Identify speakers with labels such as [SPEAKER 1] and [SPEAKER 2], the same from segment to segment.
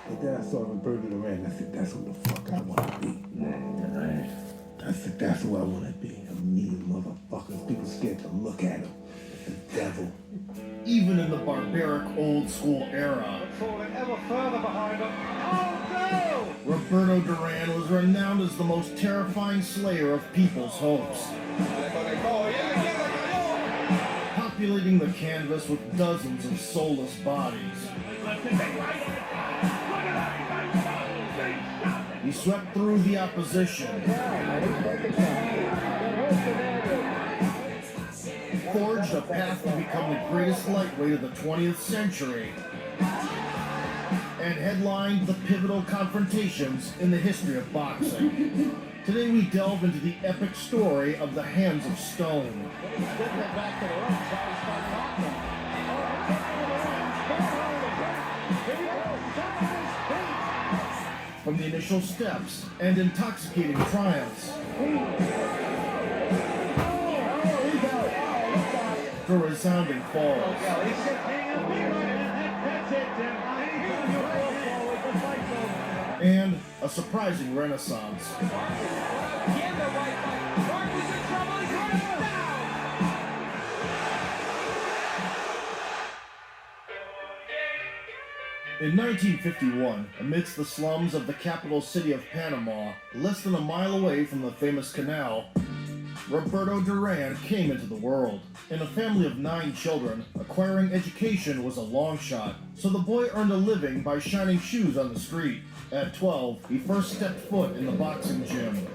[SPEAKER 1] But then I saw Roberto Duran. I said, that's who the fuck I want to be. I said, that's who I want to be. A mean motherfucker. People scared to look at him. The devil.
[SPEAKER 2] Even in the barbaric old school era,
[SPEAKER 3] Falling ever further behind them. Oh no!
[SPEAKER 2] Roberto Duran was renowned as the most terrifying slayer of people's hopes, populating the canvas with dozens of soulless bodies. He swept through the opposition, forged a path to become the greatest lightweight of the 20th century, and headlined the pivotal confrontations in the history of boxing. Today we delve into the epic story of the Hands of Stone. From the initial steps and intoxicating triumphs to resounding falls. And a surprising renaissance. In 1951, amidst the slums of the capital city of Panama, less than a mile away from the famous canal, Roberto Duran came into the world. In a family of 9 children, acquiring education was a long shot, so the boy earned a living by shining shoes on the street. At 12, he first stepped foot in the boxing gym.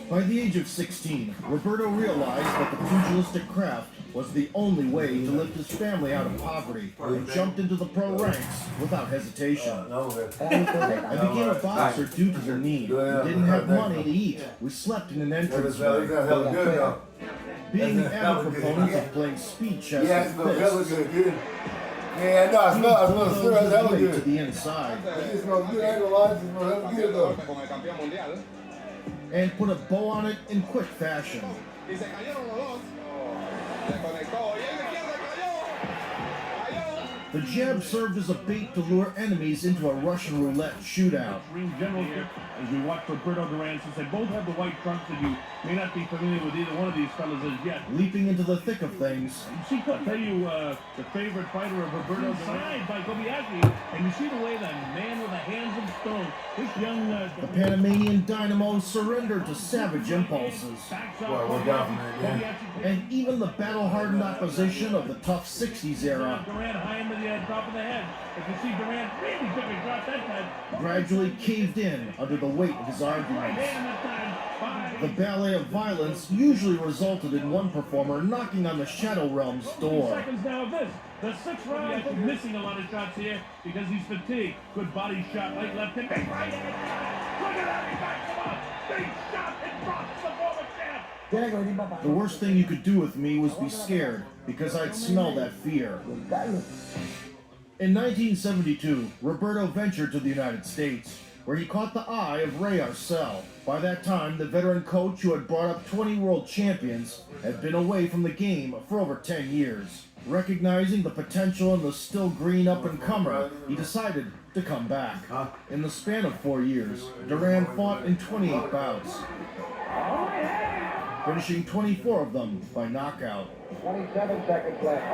[SPEAKER 2] By the age of 16, Roberto realized that the pugilistic craft was the only way to lift his family out of poverty, and jumped into the pro ranks without hesitation. I became a boxer due to the need. We didn't have money to eat. We slept in an entranceway. Being the avid proponents of playing speed chess with fists,
[SPEAKER 1] Yeah, no, I smell it. It's hella
[SPEAKER 2] to
[SPEAKER 1] good.
[SPEAKER 2] the inside,
[SPEAKER 1] It smells good. I ain't gonna lie, it smells hella good though.
[SPEAKER 2] and put a bow on it in quick fashion. The jab served as a bait to lure enemies into a Russian roulette shootout.
[SPEAKER 4] Ring generalship as we watch Roberto Duran, since they both have the white trunks and you may not be familiar with either one of these fellas as yet.
[SPEAKER 2] Leaping into the thick of things,
[SPEAKER 4] You see, I'll tell you, the favorite fighter of Roberto Duran by Kobayashi, and you see the way that man with the hands of stone, this young...
[SPEAKER 2] the Panamanian dynamo surrendered to savage impulses.
[SPEAKER 1] Well, we're down from there again.
[SPEAKER 2] And even the battle-hardened opposition of the tough 60s era
[SPEAKER 4] Duran high into the top of the head. If you see Duran really took a drop that time.
[SPEAKER 2] gradually caved in under the weight of his arguments. The ballet of violence usually resulted in one performer knocking on the Shadow Realm's door.
[SPEAKER 4] Seconds now of this. The 6th round is missing a lot of shots here because he's fatigued. Good body shot, right, left, and big right. Look at that, he backs him up. Big shot, it drops the former champ.
[SPEAKER 2] The worst thing you could do with me was be scared, because I'd smell that fear. In 1972, Roberto ventured to the United States, where he caught the eye of Ray Arcel. By that time, the veteran coach who had brought up 20 world champions had been away from the game for over 10 years. Recognizing the potential in the still green up-and-comer, he decided to come back. In the span of 4 years, Duran fought in 28 bouts, finishing 24 of them by knockout.
[SPEAKER 3] 27 seconds left.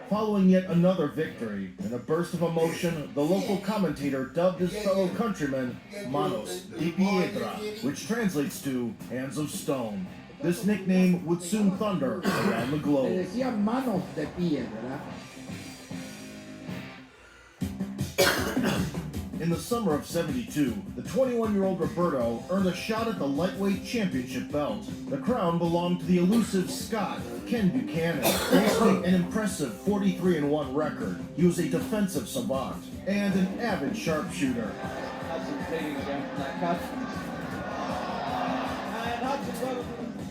[SPEAKER 2] Following yet another victory, in a burst of emotion, the local commentator dubbed his fellow countryman Manos de Piedra, which translates to Hands of Stone. This nickname would soon thunder around the globe.
[SPEAKER 5] Decía manos de piedra.
[SPEAKER 2] In the summer of '72, the 21-year-old Roberto earned a shot at the lightweight championship belt. The crown belonged to the elusive Scot, Ken Buchanan, boasting an impressive 43-1 record. He was a defensive savant and an avid sharpshooter.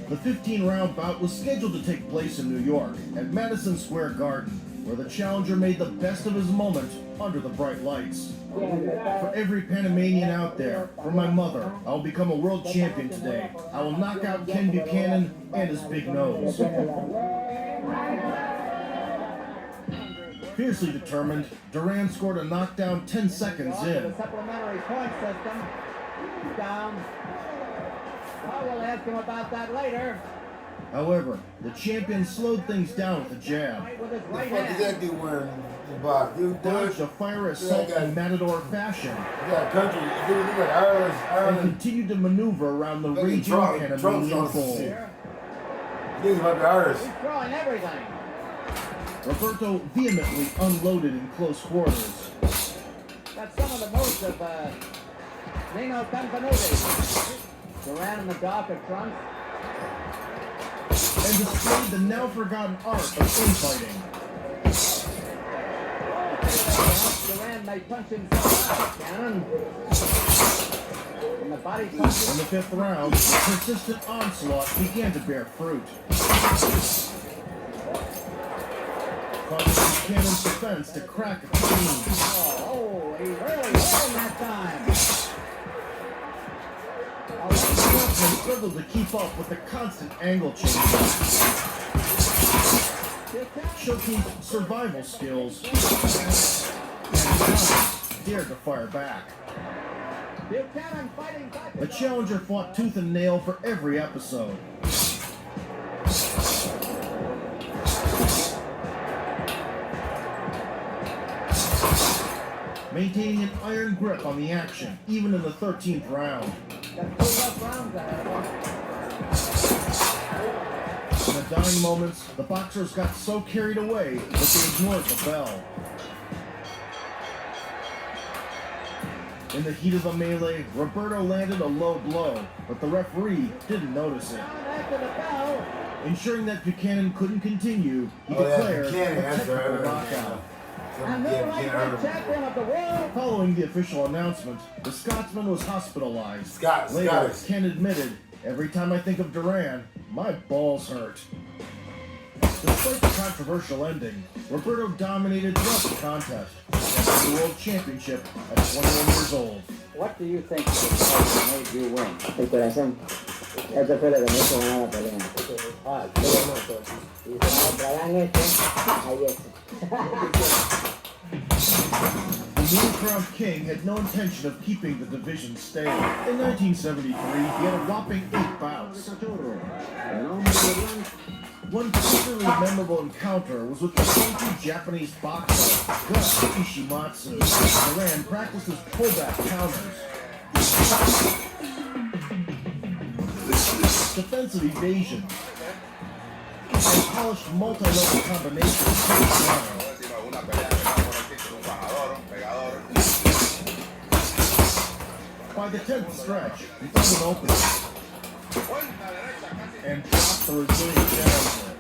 [SPEAKER 2] The 15-round bout was scheduled to take place in New York at Madison Square Garden, where the challenger made the best of his moment under the bright lights. For every Panamanian out there, for my mother, I will become a world champion today. I will knock out Ken Buchanan and his big nose. Fiercely determined, Duran scored a knockdown 10 seconds in.
[SPEAKER 5] Supplementary point system. He's down. Oh, we'll ask him about that later.
[SPEAKER 2] However, the champion slowed things down with a jab,
[SPEAKER 5] With his
[SPEAKER 6] What
[SPEAKER 5] right
[SPEAKER 6] the fuck is
[SPEAKER 5] hand.
[SPEAKER 6] that dude wearing in the box? Dude,
[SPEAKER 2] dodged a fire assault in Matador fashion,
[SPEAKER 6] You got country. Dude, you got Ireland.
[SPEAKER 2] and
[SPEAKER 6] Ireland.
[SPEAKER 2] continued to maneuver around the
[SPEAKER 6] Fucking
[SPEAKER 2] raging
[SPEAKER 6] Trump
[SPEAKER 2] Panamanian
[SPEAKER 6] on some
[SPEAKER 2] bull.
[SPEAKER 6] shit. These might be Irish.
[SPEAKER 5] He's throwing everything.
[SPEAKER 2] Roberto vehemently unloaded in close quarters,
[SPEAKER 5] That's some of the moves of Nino Campanuti. Duran in the darker trunks.
[SPEAKER 2] and displayed the now forgotten art of infighting.
[SPEAKER 5] Duran may punch himself out. Cannon. And the body punches.
[SPEAKER 2] In the fifth round, the persistent onslaught began to bear fruit, causing Buchanan's defense to crack a clean.
[SPEAKER 5] Oh, he really hit him that time.
[SPEAKER 2] Sportsman struggled to keep up with the constant angle changes, showcased survival skills, and now dared to fire back.
[SPEAKER 5] Buchanan fighting back.
[SPEAKER 2] The challenger fought tooth and nail for every episode. Maintaining an iron grip on the action, even in the 13th round.
[SPEAKER 5] Got 2 rough rounds ahead of him.
[SPEAKER 2] In the dying moments, the boxers got so carried away that they ignored the bell. In the heat of the melee, Roberto landed a low blow, but the referee didn't notice it.
[SPEAKER 5] Down after the bell.
[SPEAKER 2] Ensuring that Buchanan couldn't continue, he
[SPEAKER 6] Oh, yeah,
[SPEAKER 2] declared
[SPEAKER 6] Buchanan,
[SPEAKER 2] a
[SPEAKER 6] that's
[SPEAKER 2] technical
[SPEAKER 6] right.
[SPEAKER 2] knockout.
[SPEAKER 5] And new lightweight champion of the world.
[SPEAKER 2] Following the official announcement, the Scotsman was hospitalized. Later,
[SPEAKER 6] Scottish.
[SPEAKER 2] Ken admitted, "Every time I think of Duran, my balls hurt." Despite the controversial ending, Roberto dominated throughout the contest, and the World Championship at 21 years old.
[SPEAKER 5] What do you think made you win?
[SPEAKER 7] El corazón. Eso fue lo que me hizo ganar la pelea.
[SPEAKER 5] Ah, qué bueno, pues.
[SPEAKER 7] Y cuando tragan esto, ahí es.
[SPEAKER 2] The newly crowned king had no intention of keeping the division stable. In 1973, he had a whopping 8 bouts. One particularly memorable encounter was with the funky Japanese boxer, Gus Ishimatsu. Duran practiced his pullback counters, defensive evasion, and polished multi-level combinations to the ground. By the 10th stretch, he found an opening and dropped the resilient challenger.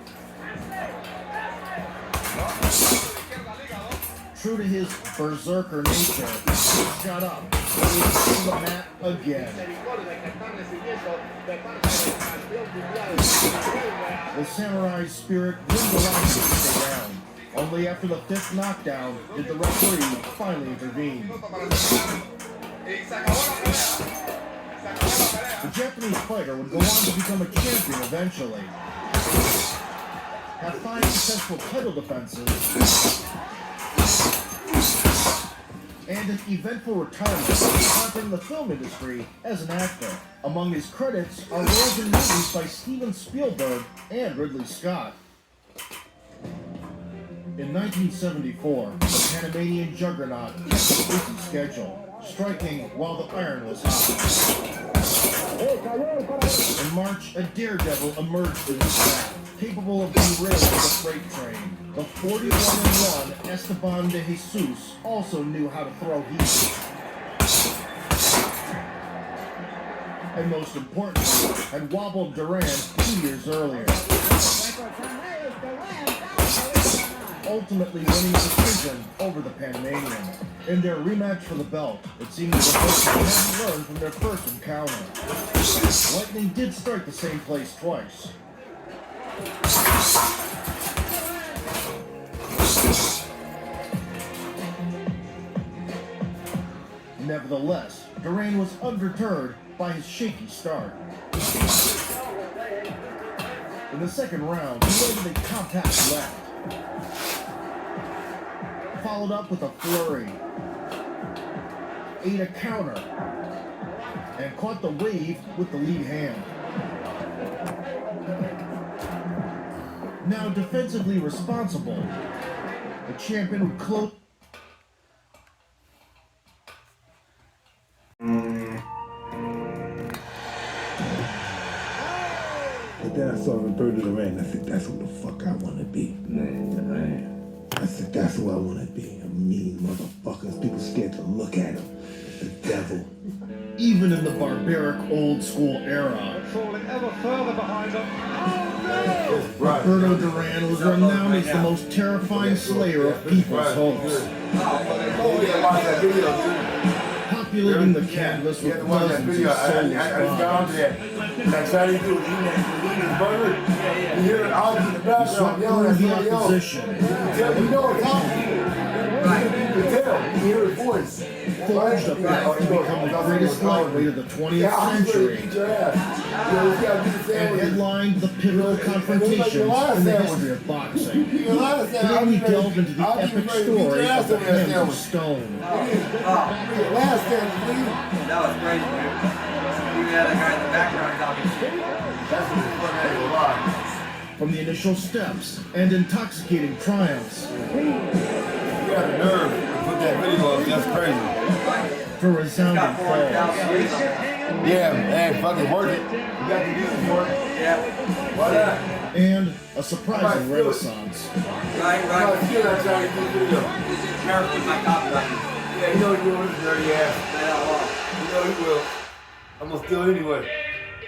[SPEAKER 2] True to his berserker nature, he got up and to the mat again. The samurai spirit didn't allow him to stay down. Only after the 5th knockdown did the referee finally intervene. The Japanese fighter would go on to become a champion eventually. Have 5 successful title defenses and an eventful retirement, entering the film industry as an actor. Among his credits are roles in movies by Steven Spielberg and Ridley Scott. In 1974, the Panamanian juggernaut kept a busy schedule, striking while the iron was hot. In March, a daredevil emerged in his path, capable of derailing the freight train. The 41-1 Esteban de Jesus also knew how to throw heat. And most importantly, had wobbled Duran 2 years earlier, ultimately winning the decision over the Panamanian. In their rematch for the belt, it seemed that the both hadn't learned from their first encounter. Lightning did strike the same place twice. Nevertheless, Duran was undeterred by his shaky start. In the second round, he landed a compact left, followed up with a flurry, ate a counter, and caught the wave with the lead hand. Now defensively responsible, the champion would close.
[SPEAKER 1] But then I saw Roberto Duran. I said, that's who the fuck I want to be. I said, that's who I want to be. A mean motherfucker. People scared to look at him. The devil.
[SPEAKER 2] Even in the barbaric old school era,
[SPEAKER 3] Falling ever further behind them. Oh no!
[SPEAKER 2] Roberto Duran was renowned as the most terrifying slayer of people's hopes,
[SPEAKER 6] Oh, yeah, watch that video, dude.
[SPEAKER 2] populating the canvas
[SPEAKER 6] You
[SPEAKER 2] with
[SPEAKER 6] have to watch that
[SPEAKER 2] dozens
[SPEAKER 6] video.
[SPEAKER 2] of
[SPEAKER 6] I just got onto
[SPEAKER 2] soulless
[SPEAKER 6] that. Like Saudi dude, eating his burger. You hear it out in the background, yelling
[SPEAKER 2] through
[SPEAKER 6] at
[SPEAKER 2] the
[SPEAKER 6] somebody else.
[SPEAKER 2] opposition,
[SPEAKER 6] Tell you know it's out. You can tell. You hear his voice.
[SPEAKER 2] forged a path to become the greatest lightweight of the 20th century, and headlined the pivotal confrontations in the history of boxing. Today we delve into the epic story of the Hands of Stone.
[SPEAKER 6] Last time, please.
[SPEAKER 8] That was crazy, dude. Even had a guy in the background talking shit.
[SPEAKER 6] That's what he's putting at a lot.
[SPEAKER 2] From the initial steps and intoxicating triumphs
[SPEAKER 6] You got the nerve to put that video up. That's crazy.
[SPEAKER 2] to resounding falls.
[SPEAKER 6] Yeah, man, fucking work it. You got to do it for it.
[SPEAKER 8] Yeah.
[SPEAKER 6] Why not?
[SPEAKER 2] And a surprising renaissance.
[SPEAKER 8] Right,
[SPEAKER 6] I'm
[SPEAKER 8] right.
[SPEAKER 6] not still not trying to do the video.
[SPEAKER 8] Careful with my copyright.
[SPEAKER 6] Yeah, you know you're doing this dirty ass.
[SPEAKER 8] Play that along.
[SPEAKER 6] You know you will. I'm gonna steal it anyway.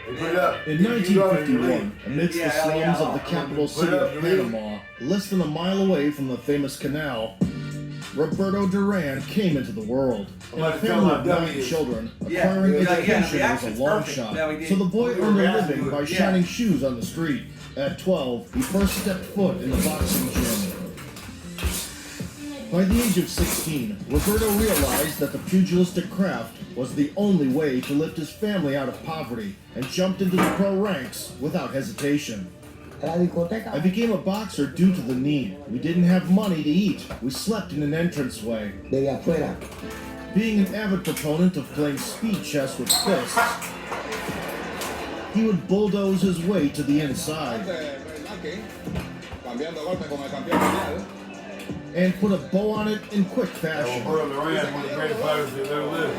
[SPEAKER 6] They put it up.
[SPEAKER 2] In
[SPEAKER 6] You already
[SPEAKER 2] 1951,
[SPEAKER 6] leave.
[SPEAKER 2] amidst the slums of the capital city of Panama, less than a mile away from the famous canal, Roberto Duran came into the world. In a family of 9 children, acquiring
[SPEAKER 8] Yeah,
[SPEAKER 2] education
[SPEAKER 8] the
[SPEAKER 2] was
[SPEAKER 8] accent's
[SPEAKER 2] a long
[SPEAKER 8] perfect.
[SPEAKER 2] shot.
[SPEAKER 8] Yeah, we did.
[SPEAKER 2] So the boy earned a living by shining shoes on the street. At 12, he first stepped foot in the boxing gym. By the age of 16, Roberto realized that the pugilistic craft was the only way to lift his family out of poverty and jumped into the pro ranks without hesitation. I became a boxer due to the need. We didn't have money to eat. We slept in an entranceway. Being an avid proponent of playing speed chess with fists, he would bulldoze his way to the inside and put a bow on it in quick fashion.
[SPEAKER 6] Roberto Duran, one of the greatest fighters that ever lived.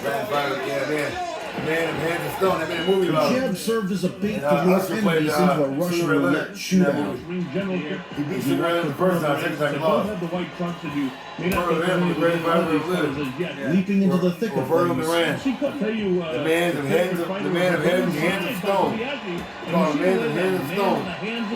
[SPEAKER 6] Greatest fighter, yeah, man. Man of Hands of Stone, that made a movie
[SPEAKER 2] The
[SPEAKER 6] about him.
[SPEAKER 2] jab served as a bait to
[SPEAKER 6] And,
[SPEAKER 2] lure
[SPEAKER 6] Usher played,
[SPEAKER 2] enemies into a Russian
[SPEAKER 6] Silver
[SPEAKER 2] roulette
[SPEAKER 6] Leonard in that
[SPEAKER 2] shootout.
[SPEAKER 6] movie.
[SPEAKER 4] General
[SPEAKER 6] He beat Silver Leonard the first time, second time he
[SPEAKER 4] They both
[SPEAKER 6] lost.
[SPEAKER 4] had the white trunks and you may not
[SPEAKER 6] Roberto
[SPEAKER 4] be
[SPEAKER 6] Duran was the greatest fighter
[SPEAKER 4] familiar
[SPEAKER 6] that
[SPEAKER 4] with
[SPEAKER 6] ever
[SPEAKER 4] these fighters as yet.
[SPEAKER 2] Leaping into the thick of
[SPEAKER 6] Roberto
[SPEAKER 2] things.
[SPEAKER 6] Duran.
[SPEAKER 4] She could tell you,
[SPEAKER 6] The man of hands of- the man of heaven, the hands of stone. Called him man of hands of stone.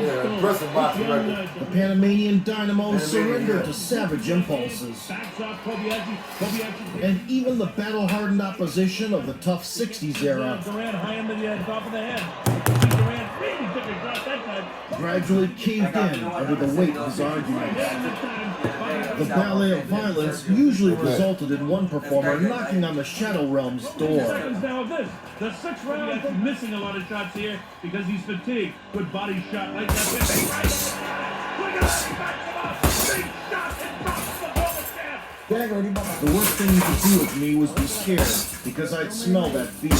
[SPEAKER 6] Yeah, impressive boxing record.
[SPEAKER 2] The Panamanian dynamo surrendered to savage impulses.
[SPEAKER 4] Backs up Kobayashi.
[SPEAKER 2] And even the battle-hardened opposition of the tough 60s era
[SPEAKER 4] Duran high into the top of the head. Duran really took a shot that time.
[SPEAKER 2] gradually caved in under the weight of his arguments. The ballet of violence usually resulted in one performer knocking on the Shadow Realm's door.
[SPEAKER 4] Seconds now of this. The sixth round. He's missing a lot of shots here because he's fatigued. Good body shot like that. Big right. Look at that. He backs him up. Big shot. It drops the former champ.
[SPEAKER 2] The worst thing you could do with me was be scared, because I'd smell that fear.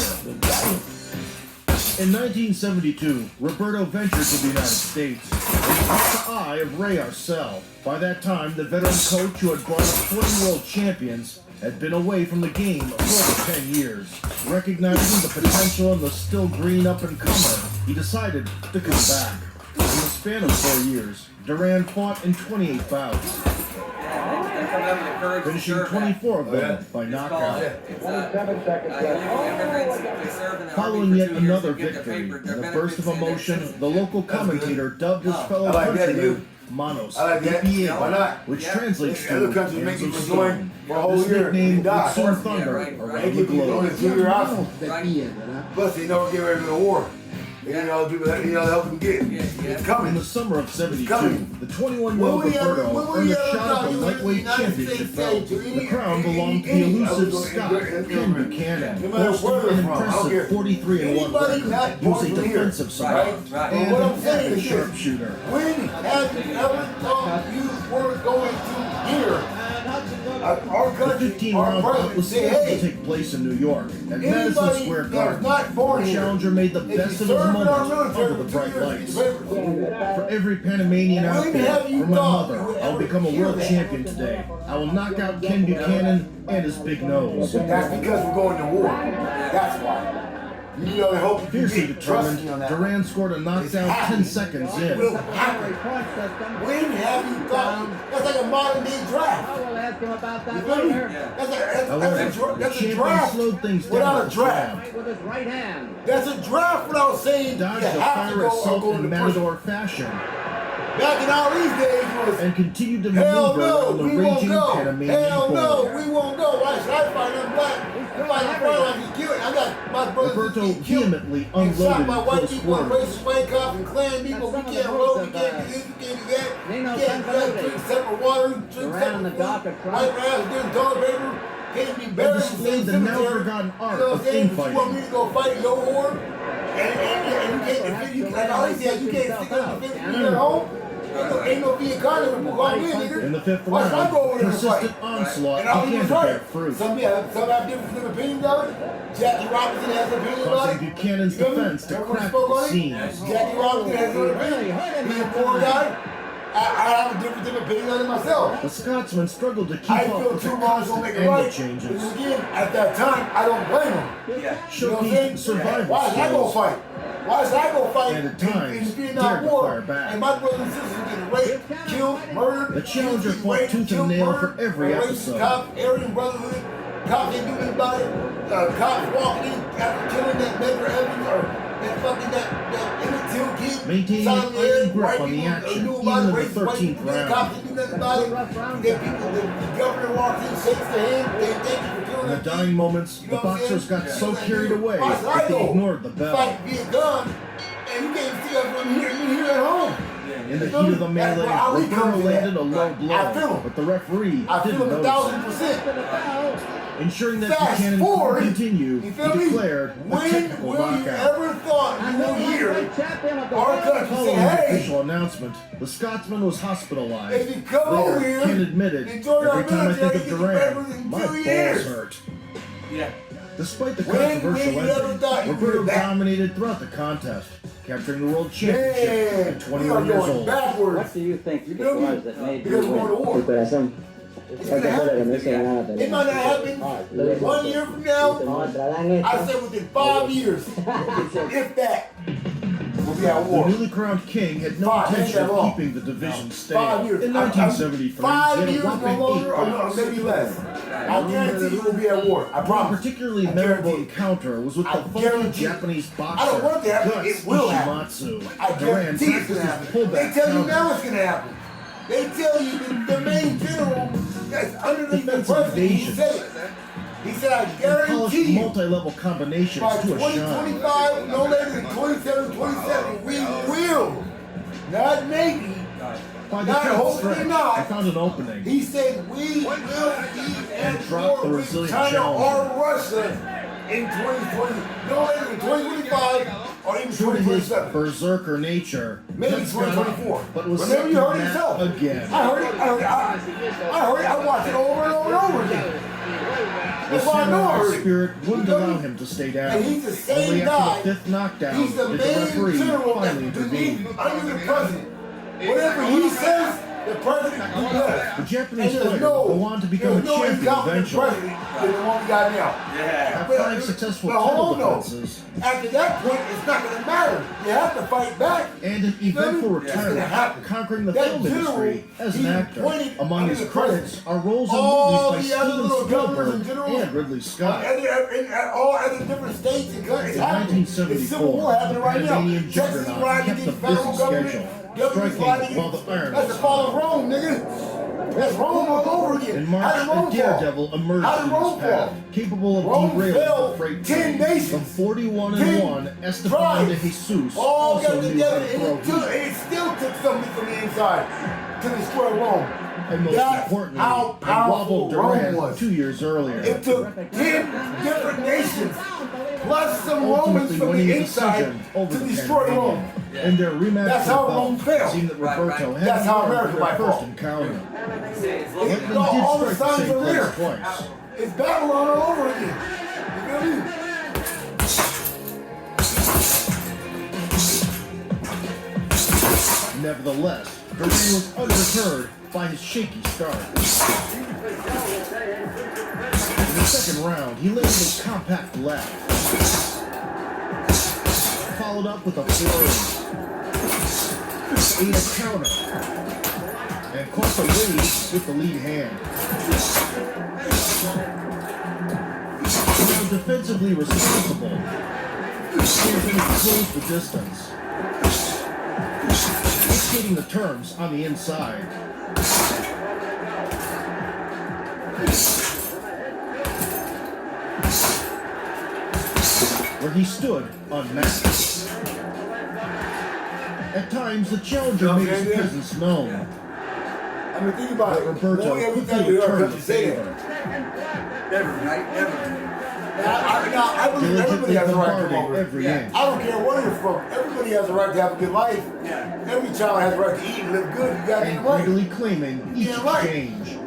[SPEAKER 2] In 1972, Roberto ventured to the United States and caught the eye of Ray Arcel. By that time, the veteran coach who had brought up 20 world champions had been away from the game for over 10 years. Recognizing the potential in the still green up-and-comer, he decided to come back. In the span of 4 years, Duran fought in 28 bouts,
[SPEAKER 8] They're coming up with the courage to
[SPEAKER 2] finishing
[SPEAKER 8] serve
[SPEAKER 2] 24 of them by
[SPEAKER 8] It's called,
[SPEAKER 2] knockout.
[SPEAKER 8] it's, 27 seconds immigrants who served in the
[SPEAKER 2] Following
[SPEAKER 8] Army
[SPEAKER 2] yet
[SPEAKER 8] for 2 years
[SPEAKER 2] another
[SPEAKER 8] to give
[SPEAKER 2] victory,
[SPEAKER 8] their
[SPEAKER 2] in a
[SPEAKER 8] benefits
[SPEAKER 2] burst of
[SPEAKER 8] and their
[SPEAKER 2] emotion,
[SPEAKER 8] citizens.
[SPEAKER 2] the local commentator dubbed his fellow
[SPEAKER 6] I like that,
[SPEAKER 2] countryman
[SPEAKER 6] you.
[SPEAKER 2] Manos,
[SPEAKER 6] I like that.
[SPEAKER 2] DPA,
[SPEAKER 6] Why not?
[SPEAKER 2] which
[SPEAKER 8] Yeah.
[SPEAKER 2] translates
[SPEAKER 6] Other
[SPEAKER 2] to
[SPEAKER 6] countries make
[SPEAKER 2] Hands
[SPEAKER 6] you
[SPEAKER 2] of
[SPEAKER 6] for going
[SPEAKER 2] Stone.
[SPEAKER 6] for a whole
[SPEAKER 2] This
[SPEAKER 6] year.
[SPEAKER 2] nickname
[SPEAKER 6] You
[SPEAKER 2] would
[SPEAKER 6] die.
[SPEAKER 2] soon thunder
[SPEAKER 8] Yeah, right,
[SPEAKER 2] around
[SPEAKER 6] They
[SPEAKER 2] the
[SPEAKER 6] give you
[SPEAKER 2] globe.
[SPEAKER 6] only 2 year option.
[SPEAKER 7] Te pilla, ¿verdad?
[SPEAKER 6] Plus, they never get ready to go to war. You know, people that help him get. It's
[SPEAKER 2] In
[SPEAKER 6] coming.
[SPEAKER 2] the summer of '72,
[SPEAKER 6] coming.
[SPEAKER 2] the 21-year-old Roberto earned a shot at the lightweight championship belt. The crown belonged to the elusive Scot Ken Buchanan, boasting an impressive 43-1 record. He was a defensive savant and
[SPEAKER 6] What I'm
[SPEAKER 2] an
[SPEAKER 6] saying
[SPEAKER 2] avid
[SPEAKER 6] is this.
[SPEAKER 2] sharpshooter.
[SPEAKER 6] When have you ever thought you were going to hear our
[SPEAKER 2] The
[SPEAKER 6] country,
[SPEAKER 2] 15-round
[SPEAKER 6] our
[SPEAKER 2] bout
[SPEAKER 6] president
[SPEAKER 2] was
[SPEAKER 6] say,
[SPEAKER 2] scheduled to
[SPEAKER 6] hey,
[SPEAKER 2] take place in New York at Madison
[SPEAKER 6] anybody
[SPEAKER 2] Square
[SPEAKER 6] that's
[SPEAKER 2] Garden.
[SPEAKER 6] not born
[SPEAKER 2] The
[SPEAKER 6] here,
[SPEAKER 2] challenger made the
[SPEAKER 6] if
[SPEAKER 2] best
[SPEAKER 6] you
[SPEAKER 2] of his
[SPEAKER 6] serve in our
[SPEAKER 2] moment
[SPEAKER 6] military
[SPEAKER 2] under the
[SPEAKER 6] for 2
[SPEAKER 2] bright
[SPEAKER 6] years,
[SPEAKER 2] lights.
[SPEAKER 6] you pay
[SPEAKER 2] For every Panamanian out
[SPEAKER 6] When
[SPEAKER 2] there,
[SPEAKER 6] have you
[SPEAKER 2] for my
[SPEAKER 6] thought
[SPEAKER 2] mother,
[SPEAKER 6] you would
[SPEAKER 2] I'll
[SPEAKER 6] ever
[SPEAKER 2] become a
[SPEAKER 6] hear
[SPEAKER 2] world
[SPEAKER 6] that?
[SPEAKER 2] champion today. I will knock out Ken Buchanan and his big nose.
[SPEAKER 6] That's because we're going to war. That's why. You know, I hope you
[SPEAKER 2] Fiercely
[SPEAKER 6] get trust me on
[SPEAKER 2] determined,
[SPEAKER 6] that.
[SPEAKER 2] Durant scored a knockdown 10 seconds
[SPEAKER 6] It will
[SPEAKER 2] in.
[SPEAKER 6] happen.
[SPEAKER 5] Point system.
[SPEAKER 6] When have you thought? That's like a modern day draft.
[SPEAKER 5] I will ask him about
[SPEAKER 6] You
[SPEAKER 5] that
[SPEAKER 6] feel me?
[SPEAKER 5] later.
[SPEAKER 2] However, the
[SPEAKER 6] That's a
[SPEAKER 2] champion
[SPEAKER 6] draft
[SPEAKER 2] slowed things down
[SPEAKER 6] without
[SPEAKER 2] at
[SPEAKER 6] a
[SPEAKER 2] the
[SPEAKER 6] draft.
[SPEAKER 2] jab.
[SPEAKER 5] With his right hand.
[SPEAKER 6] That's a draft without saying you
[SPEAKER 2] Dodged a
[SPEAKER 6] have to
[SPEAKER 2] fire
[SPEAKER 6] go or
[SPEAKER 2] assault
[SPEAKER 6] go
[SPEAKER 2] in
[SPEAKER 6] in the push.
[SPEAKER 2] matador fashion
[SPEAKER 6] Back in all these days was
[SPEAKER 2] and continued to
[SPEAKER 6] hell
[SPEAKER 2] maneuver
[SPEAKER 6] no,
[SPEAKER 2] around the
[SPEAKER 6] we won't
[SPEAKER 2] raging
[SPEAKER 6] go.
[SPEAKER 2] Panamanian
[SPEAKER 6] Hell no,
[SPEAKER 2] bull.
[SPEAKER 6] we won't go. Why should I fight them black? If I fight like he's killing, I got my brothers
[SPEAKER 2] Roberto
[SPEAKER 6] that get killed.
[SPEAKER 2] vehemently
[SPEAKER 6] And shot
[SPEAKER 2] unloaded
[SPEAKER 6] by
[SPEAKER 2] in
[SPEAKER 6] white
[SPEAKER 2] close
[SPEAKER 6] people and
[SPEAKER 2] quarters.
[SPEAKER 6] racist white cops and Klan people. We
[SPEAKER 5] That's some
[SPEAKER 6] can't
[SPEAKER 5] of the
[SPEAKER 6] roll,
[SPEAKER 5] most
[SPEAKER 6] we can't do
[SPEAKER 5] of,
[SPEAKER 6] this, we can't do that.
[SPEAKER 5] Nino
[SPEAKER 6] We can't do that.
[SPEAKER 5] Sanfilippo.
[SPEAKER 6] Drink separate water, drink
[SPEAKER 5] Around
[SPEAKER 6] separate
[SPEAKER 5] the
[SPEAKER 6] food.
[SPEAKER 5] Gotha Trump.
[SPEAKER 6] White rabbits, there's toilet paper. Can't be
[SPEAKER 2] They
[SPEAKER 6] buried in the
[SPEAKER 2] displayed
[SPEAKER 6] same
[SPEAKER 2] the now
[SPEAKER 6] cemetery.
[SPEAKER 2] forgotten art
[SPEAKER 6] You know what
[SPEAKER 2] of
[SPEAKER 6] I'm saying? But you want me
[SPEAKER 2] infighting.
[SPEAKER 6] to go fight in your war? And you can't, if you, like I always say, you can't stick up the 50 at home. Ain't no being condom will go in, nigga.
[SPEAKER 2] In the fifth
[SPEAKER 6] Why should I
[SPEAKER 2] round,
[SPEAKER 6] go over there and
[SPEAKER 2] persistent
[SPEAKER 6] fight?
[SPEAKER 2] onslaught
[SPEAKER 6] And all he
[SPEAKER 2] began
[SPEAKER 6] was
[SPEAKER 2] to bear
[SPEAKER 6] right.
[SPEAKER 2] fruit.
[SPEAKER 6] Some have different opinions of it. Jackie Robinson has an opinion about
[SPEAKER 2] Causing
[SPEAKER 6] it.
[SPEAKER 2] Buchanan's
[SPEAKER 6] You feel me?
[SPEAKER 2] defense to
[SPEAKER 6] Everyone
[SPEAKER 2] crack
[SPEAKER 6] spoke
[SPEAKER 2] the
[SPEAKER 6] on it.
[SPEAKER 2] seams.
[SPEAKER 6] Jackie Robinson has an opinion. He's a poor guy. I have a different opinion on it myself.
[SPEAKER 2] The Scotsman struggled to keep
[SPEAKER 6] I
[SPEAKER 2] up
[SPEAKER 6] feel
[SPEAKER 2] with the
[SPEAKER 6] too wrong to
[SPEAKER 2] constant
[SPEAKER 6] make it
[SPEAKER 2] angle
[SPEAKER 6] right. But
[SPEAKER 2] changes,
[SPEAKER 6] then again, at that time, I don't blame him.
[SPEAKER 8] Yeah.
[SPEAKER 6] You know what I'm
[SPEAKER 2] showcasing
[SPEAKER 6] saying?
[SPEAKER 2] survival
[SPEAKER 6] Why should I go
[SPEAKER 2] skills.
[SPEAKER 6] fight? Why should I go fight
[SPEAKER 2] And at
[SPEAKER 6] in
[SPEAKER 2] times,
[SPEAKER 6] the
[SPEAKER 2] dared
[SPEAKER 6] Vietnam
[SPEAKER 2] to
[SPEAKER 6] War?
[SPEAKER 2] fire back.
[SPEAKER 6] And my brothers and sisters are getting raped, killed, murdered.
[SPEAKER 2] The challenger
[SPEAKER 6] getting
[SPEAKER 2] fought
[SPEAKER 6] raped,
[SPEAKER 2] tooth and
[SPEAKER 6] killed,
[SPEAKER 2] nail
[SPEAKER 6] murdered,
[SPEAKER 2] for every
[SPEAKER 6] by racist
[SPEAKER 2] episode.
[SPEAKER 6] Cops, Aryan Brotherhood, cops ain't doing anything about it. Cops walking in after killing that Medgar Evans or that fucking that Emmett Till kid.
[SPEAKER 2] Maintaining
[SPEAKER 6] Simon
[SPEAKER 2] an
[SPEAKER 6] Lewis,
[SPEAKER 2] iron grip
[SPEAKER 6] white
[SPEAKER 2] on the
[SPEAKER 6] people,
[SPEAKER 2] action,
[SPEAKER 6] knew
[SPEAKER 2] even
[SPEAKER 6] about
[SPEAKER 2] in
[SPEAKER 6] it,
[SPEAKER 2] the
[SPEAKER 6] racist white
[SPEAKER 2] 13th
[SPEAKER 6] people,
[SPEAKER 2] round.
[SPEAKER 6] cops didn't do nothing about it. Then people, the governor walks in, shakes their hand, they thank you for killing
[SPEAKER 2] In the
[SPEAKER 6] that
[SPEAKER 2] dying
[SPEAKER 6] kid.
[SPEAKER 2] moments,
[SPEAKER 6] You
[SPEAKER 2] the
[SPEAKER 6] know what I'm
[SPEAKER 2] boxers
[SPEAKER 6] saying?
[SPEAKER 2] got so carried away
[SPEAKER 6] Why should I
[SPEAKER 2] that they
[SPEAKER 6] go
[SPEAKER 2] ignored the bell.
[SPEAKER 6] Fight Vietnam, and you can't see us from here at home.
[SPEAKER 2] In the heat of the melee, Roberto landed a low
[SPEAKER 6] I feel
[SPEAKER 2] blow,
[SPEAKER 6] him.
[SPEAKER 2] but the referee
[SPEAKER 6] I feel
[SPEAKER 2] didn't
[SPEAKER 6] him
[SPEAKER 2] notice.
[SPEAKER 6] 1,000%.
[SPEAKER 2] Ensuring that
[SPEAKER 6] Fast
[SPEAKER 2] Buchanan
[SPEAKER 6] forward,
[SPEAKER 2] could continue,
[SPEAKER 6] you
[SPEAKER 2] he
[SPEAKER 6] feel me?
[SPEAKER 2] declared a
[SPEAKER 6] When
[SPEAKER 2] technical
[SPEAKER 6] will you
[SPEAKER 2] knockout.
[SPEAKER 6] ever thought you will hear our country say,
[SPEAKER 2] Following the
[SPEAKER 6] hey,
[SPEAKER 2] official announcement, the Scotsman was hospitalized.
[SPEAKER 6] if you come over
[SPEAKER 2] Later,
[SPEAKER 6] here,
[SPEAKER 2] Ken admitted,
[SPEAKER 6] and join our
[SPEAKER 2] every time I think
[SPEAKER 6] military,
[SPEAKER 2] of
[SPEAKER 6] you get your papers
[SPEAKER 2] Duran,
[SPEAKER 6] in
[SPEAKER 2] my
[SPEAKER 6] 2
[SPEAKER 2] balls
[SPEAKER 6] years.
[SPEAKER 2] hurt.
[SPEAKER 8] Yeah.
[SPEAKER 2] Despite the
[SPEAKER 6] When
[SPEAKER 2] controversial
[SPEAKER 6] you ever
[SPEAKER 2] ending,
[SPEAKER 6] thought you
[SPEAKER 2] Roberto
[SPEAKER 6] would back?
[SPEAKER 2] dominated throughout the contest, capturing the world championship
[SPEAKER 6] Man,
[SPEAKER 2] at
[SPEAKER 6] we
[SPEAKER 2] 21
[SPEAKER 6] are
[SPEAKER 2] years
[SPEAKER 6] going
[SPEAKER 2] old.
[SPEAKER 6] backwards.
[SPEAKER 7] What do you think
[SPEAKER 6] You
[SPEAKER 7] it
[SPEAKER 6] feel me?
[SPEAKER 7] was that made
[SPEAKER 6] Because
[SPEAKER 7] you
[SPEAKER 6] we're going to
[SPEAKER 7] win?
[SPEAKER 6] war.
[SPEAKER 7] Tu corazón.
[SPEAKER 6] It's
[SPEAKER 7] ¿Cuál
[SPEAKER 6] gonna
[SPEAKER 7] fue lo que me
[SPEAKER 6] happen.
[SPEAKER 7] hizo ganar la
[SPEAKER 6] It might not
[SPEAKER 7] pelea?
[SPEAKER 6] happen 1 year from now.
[SPEAKER 7] No, Trarán
[SPEAKER 6] I
[SPEAKER 7] esto.
[SPEAKER 6] said within 5 years, if that, we'll be at
[SPEAKER 2] The
[SPEAKER 6] war.
[SPEAKER 2] newly crowned king had no
[SPEAKER 6] Five,
[SPEAKER 2] intention
[SPEAKER 6] ain't that long?
[SPEAKER 2] of keeping the division
[SPEAKER 6] 5
[SPEAKER 2] stable.
[SPEAKER 6] years.
[SPEAKER 2] In 1973,
[SPEAKER 6] 5
[SPEAKER 2] he had a
[SPEAKER 6] years, no
[SPEAKER 2] whopping 8
[SPEAKER 6] longer, or no,
[SPEAKER 2] bouts.
[SPEAKER 6] maybe less. I guarantee you will be at war. I
[SPEAKER 2] One
[SPEAKER 6] promise.
[SPEAKER 2] particularly
[SPEAKER 6] I
[SPEAKER 2] memorable
[SPEAKER 6] guarantee.
[SPEAKER 2] encounter was with
[SPEAKER 6] I
[SPEAKER 2] the funky
[SPEAKER 6] guarantee.
[SPEAKER 2] Japanese
[SPEAKER 6] I
[SPEAKER 2] boxer
[SPEAKER 6] don't want it to happen.
[SPEAKER 2] Guts
[SPEAKER 6] It will happen.
[SPEAKER 2] Ishimatsu.
[SPEAKER 6] I
[SPEAKER 2] Duran
[SPEAKER 6] guarantee it's
[SPEAKER 2] practiced
[SPEAKER 6] gonna
[SPEAKER 2] his
[SPEAKER 6] happen.
[SPEAKER 2] pullback
[SPEAKER 6] They tell you
[SPEAKER 2] counter.
[SPEAKER 6] now it's gonna happen. They tell you the main general that's underneath the
[SPEAKER 2] Defensive
[SPEAKER 6] president. He
[SPEAKER 2] evasion.
[SPEAKER 6] said it. He said, I
[SPEAKER 2] And polished
[SPEAKER 6] guarantee you,
[SPEAKER 2] multi-level combinations
[SPEAKER 6] by
[SPEAKER 2] to a shine.
[SPEAKER 6] 2025, no later than 27, we will, not maybe,
[SPEAKER 2] By the
[SPEAKER 6] not
[SPEAKER 2] tenth
[SPEAKER 6] hopefully
[SPEAKER 2] stretch,
[SPEAKER 6] not.
[SPEAKER 2] I found an opening.
[SPEAKER 6] he said we will be at
[SPEAKER 2] dropped
[SPEAKER 6] war
[SPEAKER 2] the
[SPEAKER 6] with
[SPEAKER 2] resilient
[SPEAKER 6] China
[SPEAKER 2] challenger.
[SPEAKER 6] or Russia in 2020, no later than 2025 or even
[SPEAKER 2] True to his
[SPEAKER 6] 2027.
[SPEAKER 2] berserker nature,
[SPEAKER 6] Maybe
[SPEAKER 2] Guts got up,
[SPEAKER 6] 2024.
[SPEAKER 2] but was
[SPEAKER 6] Remember, you heard it
[SPEAKER 2] second
[SPEAKER 6] yourself.
[SPEAKER 2] again.
[SPEAKER 6] I heard it. I heard it. I watched it over and over and over again.
[SPEAKER 2] The
[SPEAKER 6] That's why I know I
[SPEAKER 2] samurai
[SPEAKER 6] heard it.
[SPEAKER 2] spirit wouldn't
[SPEAKER 6] You feel
[SPEAKER 2] allow
[SPEAKER 6] me?
[SPEAKER 2] him to stay down.
[SPEAKER 6] And he's the same
[SPEAKER 2] Only
[SPEAKER 6] guy.
[SPEAKER 2] after the fifth knockdown
[SPEAKER 6] He's the
[SPEAKER 2] did the
[SPEAKER 6] main
[SPEAKER 2] referee
[SPEAKER 6] general
[SPEAKER 2] finally
[SPEAKER 6] that's
[SPEAKER 2] intervene.
[SPEAKER 6] beneath under the president. Whatever he says, the president can do better.
[SPEAKER 2] The Japanese
[SPEAKER 6] And there's
[SPEAKER 2] fighter
[SPEAKER 6] no,
[SPEAKER 2] would go on to become a
[SPEAKER 6] there's no
[SPEAKER 2] champion
[SPEAKER 6] incompetent
[SPEAKER 2] eventually.
[SPEAKER 6] president than the one we got now.
[SPEAKER 8] Yeah.
[SPEAKER 2] Had 5 successful
[SPEAKER 6] But
[SPEAKER 2] title
[SPEAKER 6] hold on.
[SPEAKER 2] defenses
[SPEAKER 6] After that point, it's not going to matter. You have to fight back.
[SPEAKER 2] and an
[SPEAKER 6] You feel me?
[SPEAKER 2] eventful
[SPEAKER 6] It's gonna
[SPEAKER 2] retirement,
[SPEAKER 6] happen.
[SPEAKER 2] conquering the
[SPEAKER 6] That
[SPEAKER 2] film
[SPEAKER 6] general,
[SPEAKER 2] industry as an
[SPEAKER 6] he
[SPEAKER 2] actor.
[SPEAKER 6] pointed
[SPEAKER 2] Among
[SPEAKER 6] under
[SPEAKER 2] his
[SPEAKER 6] the
[SPEAKER 2] credits
[SPEAKER 6] president.
[SPEAKER 2] are roles in
[SPEAKER 6] All
[SPEAKER 2] movies
[SPEAKER 6] the
[SPEAKER 2] by
[SPEAKER 6] other
[SPEAKER 2] Steven
[SPEAKER 6] little governors and
[SPEAKER 2] Spielberg
[SPEAKER 6] generals
[SPEAKER 2] and Ridley Scott.
[SPEAKER 6] in all other different states and countries. It's
[SPEAKER 2] In
[SPEAKER 6] happening. It's
[SPEAKER 2] 1974,
[SPEAKER 6] civil war happening right now.
[SPEAKER 2] Panamanian
[SPEAKER 6] Texas
[SPEAKER 2] juggernaut
[SPEAKER 6] riding
[SPEAKER 2] kept the
[SPEAKER 6] against federal
[SPEAKER 2] busy
[SPEAKER 6] government.
[SPEAKER 2] schedule,
[SPEAKER 6] Government's
[SPEAKER 2] striking
[SPEAKER 6] riding
[SPEAKER 2] while the
[SPEAKER 6] against-
[SPEAKER 2] iron
[SPEAKER 6] That's
[SPEAKER 2] was
[SPEAKER 6] the fall
[SPEAKER 2] hot.
[SPEAKER 6] of Rome, nigga. That's Rome all over again.
[SPEAKER 2] In
[SPEAKER 6] How
[SPEAKER 2] March,
[SPEAKER 6] did
[SPEAKER 2] a
[SPEAKER 6] Rome fall?
[SPEAKER 2] daredevil emerged
[SPEAKER 6] How did
[SPEAKER 2] in
[SPEAKER 6] Rome
[SPEAKER 2] his path,
[SPEAKER 6] fall?
[SPEAKER 2] capable of
[SPEAKER 6] Rome
[SPEAKER 2] derailing
[SPEAKER 6] fell
[SPEAKER 2] the freight
[SPEAKER 6] 10
[SPEAKER 2] train.
[SPEAKER 6] nations.
[SPEAKER 2] From 41
[SPEAKER 6] 10
[SPEAKER 2] and 1, Esteban de
[SPEAKER 6] tribes
[SPEAKER 2] Jesus
[SPEAKER 6] all
[SPEAKER 2] also
[SPEAKER 6] got
[SPEAKER 2] knew how
[SPEAKER 6] together,
[SPEAKER 2] to
[SPEAKER 6] and
[SPEAKER 2] throw heat.
[SPEAKER 6] it still took something from the inside to destroy Rome.
[SPEAKER 2] And most
[SPEAKER 6] That's
[SPEAKER 2] importantly,
[SPEAKER 6] how
[SPEAKER 2] they
[SPEAKER 6] powerful
[SPEAKER 2] wobbled
[SPEAKER 6] Rome
[SPEAKER 2] Durant
[SPEAKER 6] was.
[SPEAKER 2] 2 years earlier.
[SPEAKER 6] It took 10 different nations, plus some Romans
[SPEAKER 2] Ultimately
[SPEAKER 6] from
[SPEAKER 2] winning
[SPEAKER 6] the
[SPEAKER 2] a
[SPEAKER 6] inside
[SPEAKER 2] decision over
[SPEAKER 6] to
[SPEAKER 2] the
[SPEAKER 6] destroy Rome.
[SPEAKER 2] Panamanian. In their rematch
[SPEAKER 6] That's
[SPEAKER 2] for
[SPEAKER 6] how
[SPEAKER 2] the
[SPEAKER 6] Rome
[SPEAKER 2] belt,
[SPEAKER 6] fell.
[SPEAKER 2] it seemed that
[SPEAKER 8] Right,
[SPEAKER 2] Roberto
[SPEAKER 8] right.
[SPEAKER 2] had
[SPEAKER 6] That's how
[SPEAKER 2] won
[SPEAKER 6] America
[SPEAKER 2] their
[SPEAKER 6] might
[SPEAKER 2] first
[SPEAKER 6] fall.
[SPEAKER 2] encounter.
[SPEAKER 8] Say it's
[SPEAKER 6] All
[SPEAKER 2] England
[SPEAKER 6] all
[SPEAKER 2] did
[SPEAKER 6] the
[SPEAKER 2] strike the
[SPEAKER 6] signs
[SPEAKER 2] same
[SPEAKER 6] are
[SPEAKER 2] place
[SPEAKER 6] there.
[SPEAKER 2] twice.
[SPEAKER 6] It's Babylon all over again. You feel me?
[SPEAKER 2] Nevertheless, Durant was undeterred by his shaky start. In the second round, he landed a compact left, followed up with a flurry, ate a counter, and caught the lead with the lead hand. Now defensively responsible, Anthony closed the distance, dictating the terms on the inside. Where he stood unmatched. At times, the challenger made his presence known.
[SPEAKER 6] I mean, think about it.
[SPEAKER 2] Roberto
[SPEAKER 6] Knowing everything
[SPEAKER 2] quickly
[SPEAKER 6] you heard
[SPEAKER 2] returned
[SPEAKER 6] you
[SPEAKER 2] the
[SPEAKER 6] say
[SPEAKER 2] favor.
[SPEAKER 6] that.
[SPEAKER 8] Never, right? Never.
[SPEAKER 6] I believe everybody
[SPEAKER 2] Diligently
[SPEAKER 6] has a right to come
[SPEAKER 2] bombarding
[SPEAKER 6] over.
[SPEAKER 2] every
[SPEAKER 8] Yeah.
[SPEAKER 2] inch.
[SPEAKER 6] I don't care where you're from. Everybody has a right to have a good life.
[SPEAKER 8] Yeah.
[SPEAKER 6] Every child has a right to eat and live good. You gotta
[SPEAKER 2] And
[SPEAKER 6] get right.
[SPEAKER 2] greedily claiming each
[SPEAKER 6] Yeah, right.
[SPEAKER 2] exchange.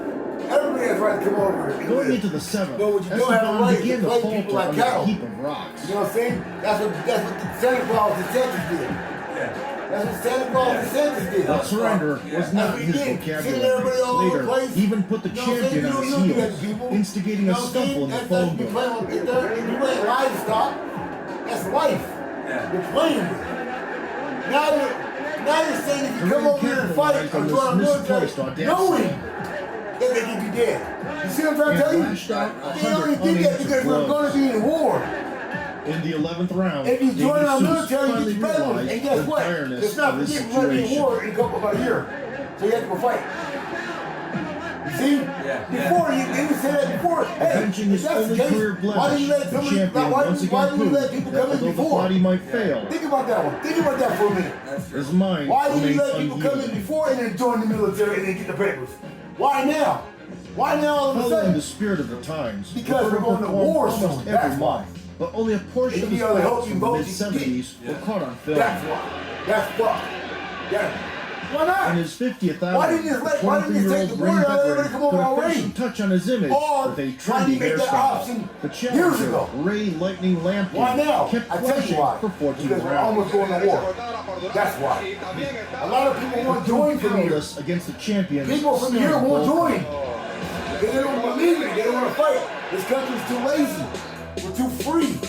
[SPEAKER 6] Everybody has a right to come over and
[SPEAKER 2] Going
[SPEAKER 6] live.
[SPEAKER 2] into the seventh,
[SPEAKER 6] But what you don't have a
[SPEAKER 2] Esteban
[SPEAKER 6] right is
[SPEAKER 2] began
[SPEAKER 6] to
[SPEAKER 2] to
[SPEAKER 6] play
[SPEAKER 2] falter
[SPEAKER 6] people like
[SPEAKER 2] under a
[SPEAKER 6] cattle.
[SPEAKER 2] heap of rocks.
[SPEAKER 6] You know what I'm saying? That's what the Santa Claus and Santas did.
[SPEAKER 8] Yeah.
[SPEAKER 6] That's what Santa Claus and Santas did.
[SPEAKER 2] But surrender was not in his
[SPEAKER 6] Sitting
[SPEAKER 2] vocabulary.
[SPEAKER 6] everybody all over the
[SPEAKER 2] Later,
[SPEAKER 6] place.
[SPEAKER 2] he even put the
[SPEAKER 6] You know what I'm saying?
[SPEAKER 2] champion on his
[SPEAKER 6] You don't do that
[SPEAKER 2] heels,
[SPEAKER 6] to people.
[SPEAKER 2] instigating
[SPEAKER 6] You
[SPEAKER 2] a
[SPEAKER 6] know what I'm saying?
[SPEAKER 2] scuffle in the
[SPEAKER 6] That's
[SPEAKER 2] phone
[SPEAKER 6] you
[SPEAKER 2] booth.
[SPEAKER 6] playing with if you ain't livestock, that's life.
[SPEAKER 8] Yeah.
[SPEAKER 6] You're playing with it. Now you're saying if you come over here and fight
[SPEAKER 2] capitalized
[SPEAKER 6] or
[SPEAKER 2] on
[SPEAKER 6] join our
[SPEAKER 2] this
[SPEAKER 6] military,
[SPEAKER 2] misplaced audacity.
[SPEAKER 6] knowing that they could be dead. You see what I'm trying to tell
[SPEAKER 2] And
[SPEAKER 6] you?
[SPEAKER 2] lashed out
[SPEAKER 6] They only
[SPEAKER 2] 100
[SPEAKER 6] did that
[SPEAKER 2] unanswered
[SPEAKER 6] because we're going
[SPEAKER 2] blows.
[SPEAKER 6] to be in war.
[SPEAKER 2] In the 11th round,
[SPEAKER 6] If you join our
[SPEAKER 2] Davey
[SPEAKER 6] military,
[SPEAKER 2] Seuss
[SPEAKER 6] you get
[SPEAKER 2] finally
[SPEAKER 6] your family.
[SPEAKER 2] realized
[SPEAKER 6] And guess
[SPEAKER 2] the
[SPEAKER 6] what?
[SPEAKER 2] direness
[SPEAKER 6] It's not
[SPEAKER 2] of his
[SPEAKER 6] forgetting we're going to be in
[SPEAKER 2] situation.
[SPEAKER 6] war in about a year. So you have to go fight. You see?
[SPEAKER 8] Yeah.
[SPEAKER 6] Before, you didn't say that before. Hey,
[SPEAKER 2] Avenging
[SPEAKER 6] if
[SPEAKER 2] his
[SPEAKER 6] that's the
[SPEAKER 2] only
[SPEAKER 6] case,
[SPEAKER 2] career
[SPEAKER 6] why didn't you let
[SPEAKER 2] blemish, the
[SPEAKER 6] somebody,
[SPEAKER 2] champion
[SPEAKER 6] why
[SPEAKER 2] once
[SPEAKER 6] didn't
[SPEAKER 2] again
[SPEAKER 6] you let
[SPEAKER 2] proved
[SPEAKER 6] people
[SPEAKER 2] that
[SPEAKER 6] come in
[SPEAKER 2] although the
[SPEAKER 6] before?
[SPEAKER 2] body might fail,
[SPEAKER 6] Think about that one. Think about that for a minute.
[SPEAKER 8] That's true.
[SPEAKER 2] his mind
[SPEAKER 6] Why didn't you
[SPEAKER 2] remained
[SPEAKER 6] let people come in
[SPEAKER 2] unyielding.
[SPEAKER 6] before and then join the military and then get the papers? Why now? Why now all of a
[SPEAKER 2] Following
[SPEAKER 6] sudden?
[SPEAKER 2] the spirit of the times,
[SPEAKER 6] Because we're
[SPEAKER 2] Roberto
[SPEAKER 6] going to
[SPEAKER 2] performed
[SPEAKER 6] war
[SPEAKER 2] almost
[SPEAKER 6] soon,
[SPEAKER 2] every
[SPEAKER 6] that's why.
[SPEAKER 2] month, but only a portion
[SPEAKER 6] If
[SPEAKER 2] of his
[SPEAKER 6] you only hope
[SPEAKER 2] fights
[SPEAKER 6] you
[SPEAKER 2] from the
[SPEAKER 6] vote, you
[SPEAKER 2] mid-70s
[SPEAKER 8] get.
[SPEAKER 2] were caught on film.
[SPEAKER 6] That's why. That's why. Yeah. Why not?
[SPEAKER 2] In his 50th
[SPEAKER 6] Why
[SPEAKER 2] outing,
[SPEAKER 6] didn't you
[SPEAKER 2] the
[SPEAKER 6] just take
[SPEAKER 2] 23-year-old
[SPEAKER 6] the
[SPEAKER 2] ring
[SPEAKER 6] word out of
[SPEAKER 2] veteran
[SPEAKER 6] everybody come over
[SPEAKER 2] put a
[SPEAKER 6] already?
[SPEAKER 2] finishing touch on his image
[SPEAKER 6] Or
[SPEAKER 2] with a
[SPEAKER 6] why
[SPEAKER 2] trendy
[SPEAKER 6] didn't you make that option
[SPEAKER 2] hairstyle. The
[SPEAKER 6] years
[SPEAKER 2] challenger,
[SPEAKER 6] ago?
[SPEAKER 2] Ray Lightning Lampkin,
[SPEAKER 6] Why now?
[SPEAKER 2] kept
[SPEAKER 6] I tell you
[SPEAKER 2] flashing
[SPEAKER 6] why.
[SPEAKER 2] for 14
[SPEAKER 6] Because we're
[SPEAKER 2] rounds.
[SPEAKER 6] almost going to war. That's why. A lot of people won't join from here.
[SPEAKER 2] Powerless against the champions.
[SPEAKER 6] People from here won't join. Because they don't believe it. They don't want to fight. This country's too lazy. We're too free.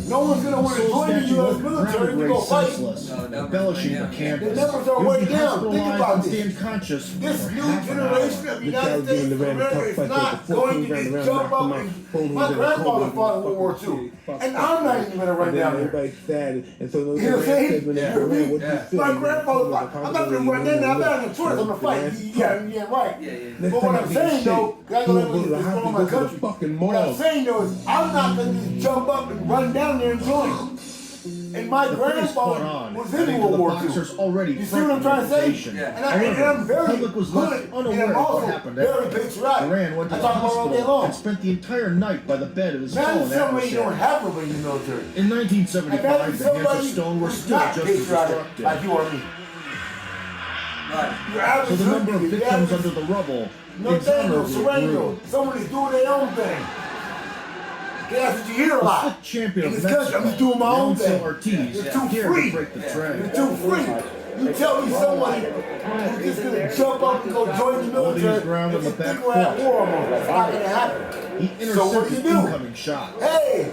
[SPEAKER 6] No one's going to want to
[SPEAKER 2] Soul
[SPEAKER 6] join the
[SPEAKER 2] statue
[SPEAKER 6] U.S.
[SPEAKER 2] of
[SPEAKER 6] military
[SPEAKER 2] grounded
[SPEAKER 6] to
[SPEAKER 2] Ray
[SPEAKER 6] go fight.
[SPEAKER 2] senseless,
[SPEAKER 8] No, numbers
[SPEAKER 2] embellishing
[SPEAKER 8] went
[SPEAKER 2] the
[SPEAKER 8] down.
[SPEAKER 2] canvas.
[SPEAKER 6] The numbers are
[SPEAKER 2] He would
[SPEAKER 6] way
[SPEAKER 2] be
[SPEAKER 6] down. Think
[SPEAKER 2] hospitalized
[SPEAKER 6] about
[SPEAKER 2] and
[SPEAKER 6] this.
[SPEAKER 2] stay unconscious
[SPEAKER 6] This
[SPEAKER 2] for
[SPEAKER 6] new
[SPEAKER 2] half an
[SPEAKER 6] generation
[SPEAKER 2] hour.
[SPEAKER 6] of United States of America is not going to just jump up and... My grandfather fought in World War II. And I'm not even going to run down there.
[SPEAKER 1] Everybody's sad, and so those
[SPEAKER 6] You know what I'm saying?
[SPEAKER 1] when they
[SPEAKER 8] Yeah.
[SPEAKER 1] go around, what
[SPEAKER 8] Yeah.
[SPEAKER 1] you say,
[SPEAKER 6] My grandfather fought. I'm not going to run down there. I'm not in the choice. I'm going to fight. Yeah, right.
[SPEAKER 8] Yeah, yeah.
[SPEAKER 6] But what I'm saying though, because I
[SPEAKER 1] Go
[SPEAKER 6] know
[SPEAKER 1] to the
[SPEAKER 6] what's going on in
[SPEAKER 1] hospital,
[SPEAKER 6] my
[SPEAKER 1] go to the
[SPEAKER 6] country.
[SPEAKER 1] fucking
[SPEAKER 6] What I'm
[SPEAKER 1] mall.
[SPEAKER 6] saying though is, I'm not going to just jump up and run down there and join. And my
[SPEAKER 2] The fight caught
[SPEAKER 6] grandfather
[SPEAKER 2] on,
[SPEAKER 6] was
[SPEAKER 2] adding
[SPEAKER 6] in
[SPEAKER 2] to
[SPEAKER 6] World
[SPEAKER 2] the
[SPEAKER 6] War
[SPEAKER 2] boxer's
[SPEAKER 6] II.
[SPEAKER 2] already
[SPEAKER 6] You see what I'm trying to say?
[SPEAKER 2] reputation.
[SPEAKER 8] Yeah.
[SPEAKER 6] And
[SPEAKER 2] However,
[SPEAKER 6] I'm
[SPEAKER 2] the
[SPEAKER 6] very
[SPEAKER 2] public was left
[SPEAKER 6] good, and
[SPEAKER 2] unaware
[SPEAKER 6] I'm
[SPEAKER 2] of
[SPEAKER 6] also
[SPEAKER 2] what happened
[SPEAKER 6] very
[SPEAKER 2] after.
[SPEAKER 6] patriotic.
[SPEAKER 2] Duran went to
[SPEAKER 6] I
[SPEAKER 2] the
[SPEAKER 6] talk about it all day
[SPEAKER 2] hospital
[SPEAKER 6] long.
[SPEAKER 2] and spent the entire night by the bed of his
[SPEAKER 6] Imagine
[SPEAKER 2] fallen
[SPEAKER 6] somebody you don't
[SPEAKER 2] adversary.
[SPEAKER 6] have nobody in the military.
[SPEAKER 2] In 1975,
[SPEAKER 6] Imagine
[SPEAKER 2] the hands of
[SPEAKER 6] somebody
[SPEAKER 2] stone were
[SPEAKER 6] who's
[SPEAKER 2] still
[SPEAKER 6] not
[SPEAKER 2] just as
[SPEAKER 6] patriotic
[SPEAKER 2] destructive.
[SPEAKER 6] like you or me.
[SPEAKER 8] Right.
[SPEAKER 6] Your
[SPEAKER 2] So
[SPEAKER 6] average
[SPEAKER 2] the number of
[SPEAKER 6] hoodie, your
[SPEAKER 2] victims
[SPEAKER 6] average
[SPEAKER 2] under the rubble
[SPEAKER 6] Northano,
[SPEAKER 2] exonerably
[SPEAKER 6] Sereno,
[SPEAKER 2] grew.
[SPEAKER 6] somebody's doing their own thing. That's what you hear a
[SPEAKER 2] The
[SPEAKER 6] lot.
[SPEAKER 2] slick champion
[SPEAKER 6] In
[SPEAKER 2] of
[SPEAKER 6] this country, I'm
[SPEAKER 2] Mexico,
[SPEAKER 6] just doing my own
[SPEAKER 2] Leoncio
[SPEAKER 6] thing.
[SPEAKER 2] Ortiz,
[SPEAKER 6] You're too
[SPEAKER 2] dared
[SPEAKER 6] free.
[SPEAKER 2] to break the
[SPEAKER 6] You're
[SPEAKER 2] trend.
[SPEAKER 6] too free. You tell me somebody who's just gonna jump up and go join the
[SPEAKER 2] Holding his
[SPEAKER 6] military
[SPEAKER 2] ground
[SPEAKER 6] and
[SPEAKER 2] on the
[SPEAKER 6] just
[SPEAKER 2] back
[SPEAKER 6] think we're at
[SPEAKER 2] foot.
[SPEAKER 6] war almost. That's not gonna happen.
[SPEAKER 2] He
[SPEAKER 6] So what
[SPEAKER 2] intercepted
[SPEAKER 6] do you do?
[SPEAKER 2] incoming shots.
[SPEAKER 6] Hey,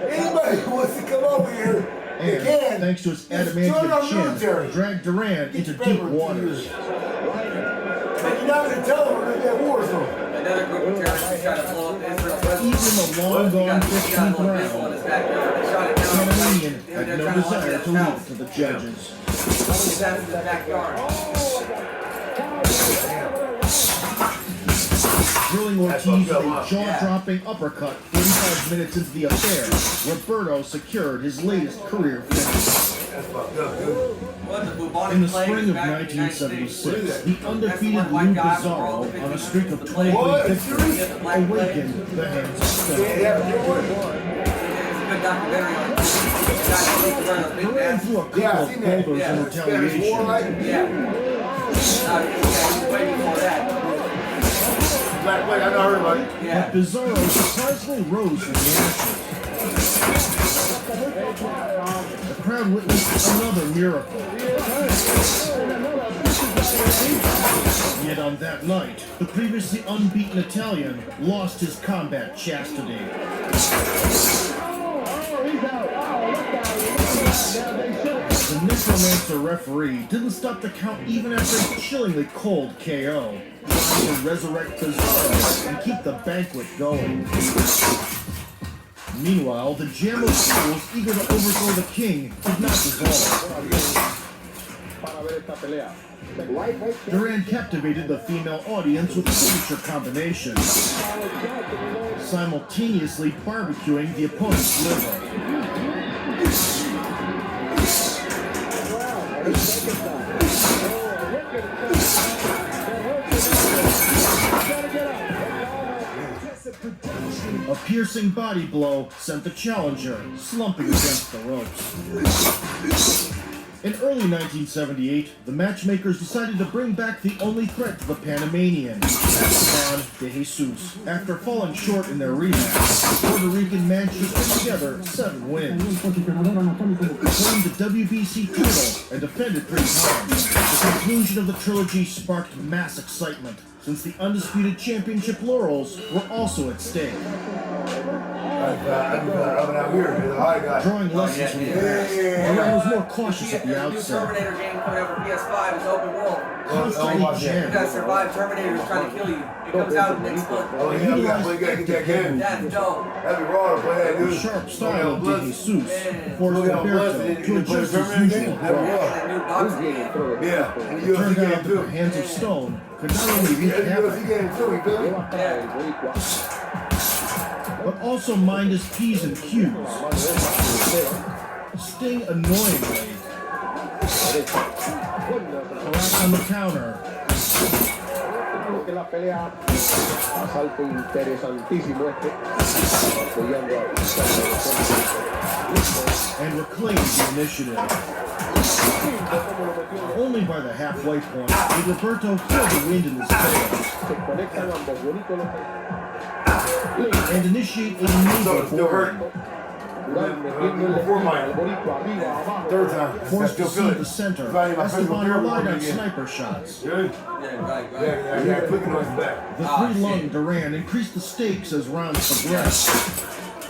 [SPEAKER 6] anybody who wants to come over here, they
[SPEAKER 2] And,
[SPEAKER 6] can.
[SPEAKER 2] thanks to his
[SPEAKER 6] Just join our
[SPEAKER 2] adamantium chin,
[SPEAKER 6] military.
[SPEAKER 2] dragged Duran
[SPEAKER 6] Get
[SPEAKER 2] into
[SPEAKER 6] your
[SPEAKER 2] deep
[SPEAKER 6] paper in 2
[SPEAKER 2] waters.
[SPEAKER 6] years. But you're not gonna tell them we're gonna be at war soon.
[SPEAKER 8] Another group of terrorists trying to blow up Israel.
[SPEAKER 2] Even the long-gone 15th
[SPEAKER 8] round.
[SPEAKER 2] round, Panamanian had no desire to leave it to the judges.
[SPEAKER 8] That's in the backyard.
[SPEAKER 2] drilling
[SPEAKER 6] That's
[SPEAKER 2] Ortiz with
[SPEAKER 6] fucked
[SPEAKER 2] a
[SPEAKER 6] up, huh?
[SPEAKER 2] jaw-dropping uppercut 45 minutes into the affair. Roberto secured his latest career finish.
[SPEAKER 6] That's fucked up, dude.
[SPEAKER 8] What, the bubonic
[SPEAKER 2] In the
[SPEAKER 8] plague
[SPEAKER 2] spring
[SPEAKER 8] is
[SPEAKER 2] of
[SPEAKER 8] back in the United States?
[SPEAKER 2] 1976, the undefeated
[SPEAKER 8] That's when
[SPEAKER 2] Lou
[SPEAKER 8] white guys
[SPEAKER 2] Pizarro,
[SPEAKER 8] rolled
[SPEAKER 2] on a streak of 23
[SPEAKER 6] What?
[SPEAKER 2] victories,
[SPEAKER 8] Yeah, the Black Plague.
[SPEAKER 2] awakened the hands of stone.
[SPEAKER 6] Yeah,
[SPEAKER 8] There's a good documentary on it.
[SPEAKER 2] Duran threw a couple
[SPEAKER 6] Yeah, I
[SPEAKER 2] of
[SPEAKER 6] seen that.
[SPEAKER 2] boulders in
[SPEAKER 6] Spanish War,
[SPEAKER 2] retaliation.
[SPEAKER 6] like,
[SPEAKER 8] Yeah. Way before that.
[SPEAKER 6] Black Plague, I know, I heard about it.
[SPEAKER 8] Yeah.
[SPEAKER 2] But Pizarro surprisingly rose from the ashes. The crowd witnessed another miracle. Yet on that night, the previously unbeaten Italian lost his combat chastity. The necromancer referee didn't stop the count even after a chillingly cold KO, trying to resurrect Pizarro and keep the banquet going. Meanwhile, the jam of fools eager to overthrow the king did not dissolve. Duran captivated the female audience with a signature combination, simultaneously barbecuing the opponent's liver. A piercing body blow sent the challenger slumping against the ropes. In early 1978, the matchmakers decided to bring back the only threat to the Panamanian, Esteban de Jesus. After falling short in their rematch, the Puerto Rican managed to put together 7 wins. Claimed the WBC title and defended 3 times. The conclusion of the trilogy sparked mass excitement, since the undisputed championship laurels were also at stake.
[SPEAKER 6] I'm out here, man. The high guy.
[SPEAKER 2] Drawing lessons from the past, Duran was more cautious at the
[SPEAKER 8] The new
[SPEAKER 2] outset.
[SPEAKER 8] Terminator game coming out for PS5 is open world.
[SPEAKER 2] Constantly
[SPEAKER 8] You gotta
[SPEAKER 2] jammed.
[SPEAKER 8] survive Terminator who's trying to kill you. It comes out next month.
[SPEAKER 6] Oh, yeah, we gotta get that game.
[SPEAKER 8] That's dope.
[SPEAKER 6] That'd be raw to play that,
[SPEAKER 2] The
[SPEAKER 6] dude.
[SPEAKER 2] sharp style of De Jesus forced
[SPEAKER 6] Look how blessed
[SPEAKER 2] Roberto
[SPEAKER 6] it
[SPEAKER 2] to
[SPEAKER 6] is. You can play
[SPEAKER 2] adjust his
[SPEAKER 6] Terminator
[SPEAKER 2] usual
[SPEAKER 6] game? That'd be
[SPEAKER 2] approach.
[SPEAKER 6] raw.
[SPEAKER 8] That new boxing game.
[SPEAKER 6] Yeah, and the
[SPEAKER 2] It turned
[SPEAKER 6] UFC
[SPEAKER 2] out
[SPEAKER 6] game
[SPEAKER 2] that the
[SPEAKER 6] too.
[SPEAKER 2] hands of stone could not only wreak
[SPEAKER 6] Yeah, the
[SPEAKER 2] havoc,
[SPEAKER 6] UFC game too, you feel me?
[SPEAKER 8] Yeah.
[SPEAKER 2] but also mind his P's and Q's. Sting annoyingly. Correct on the counter.
[SPEAKER 7] Asalto interesantísimo este. Apoyando
[SPEAKER 2] And reclaimed the initiative. Only by the halfway point did Roberto feel the wind in his sails
[SPEAKER 7] se conectan ambos. Bonito lo
[SPEAKER 2] and initiate a
[SPEAKER 6] So
[SPEAKER 2] maneuver
[SPEAKER 6] it's still hurting.
[SPEAKER 2] forward.
[SPEAKER 7] Durán metiendo
[SPEAKER 6] Before
[SPEAKER 7] el
[SPEAKER 6] mine.
[SPEAKER 7] bonito arriba, abajo.
[SPEAKER 6] Third time. I
[SPEAKER 2] Forced
[SPEAKER 6] still
[SPEAKER 2] to
[SPEAKER 6] feel
[SPEAKER 2] see
[SPEAKER 6] it.
[SPEAKER 2] the center,
[SPEAKER 6] It's like my physical
[SPEAKER 2] Esteban
[SPEAKER 6] therapy
[SPEAKER 2] relied on
[SPEAKER 6] again.
[SPEAKER 2] sniper shots.
[SPEAKER 6] Good?
[SPEAKER 8] Yeah, right,
[SPEAKER 6] Yeah,
[SPEAKER 8] right.
[SPEAKER 6] I got clicking on his back.
[SPEAKER 2] The
[SPEAKER 8] Ah,
[SPEAKER 2] three-lung
[SPEAKER 8] shit.
[SPEAKER 2] Duran increased the stakes as rounds progressed.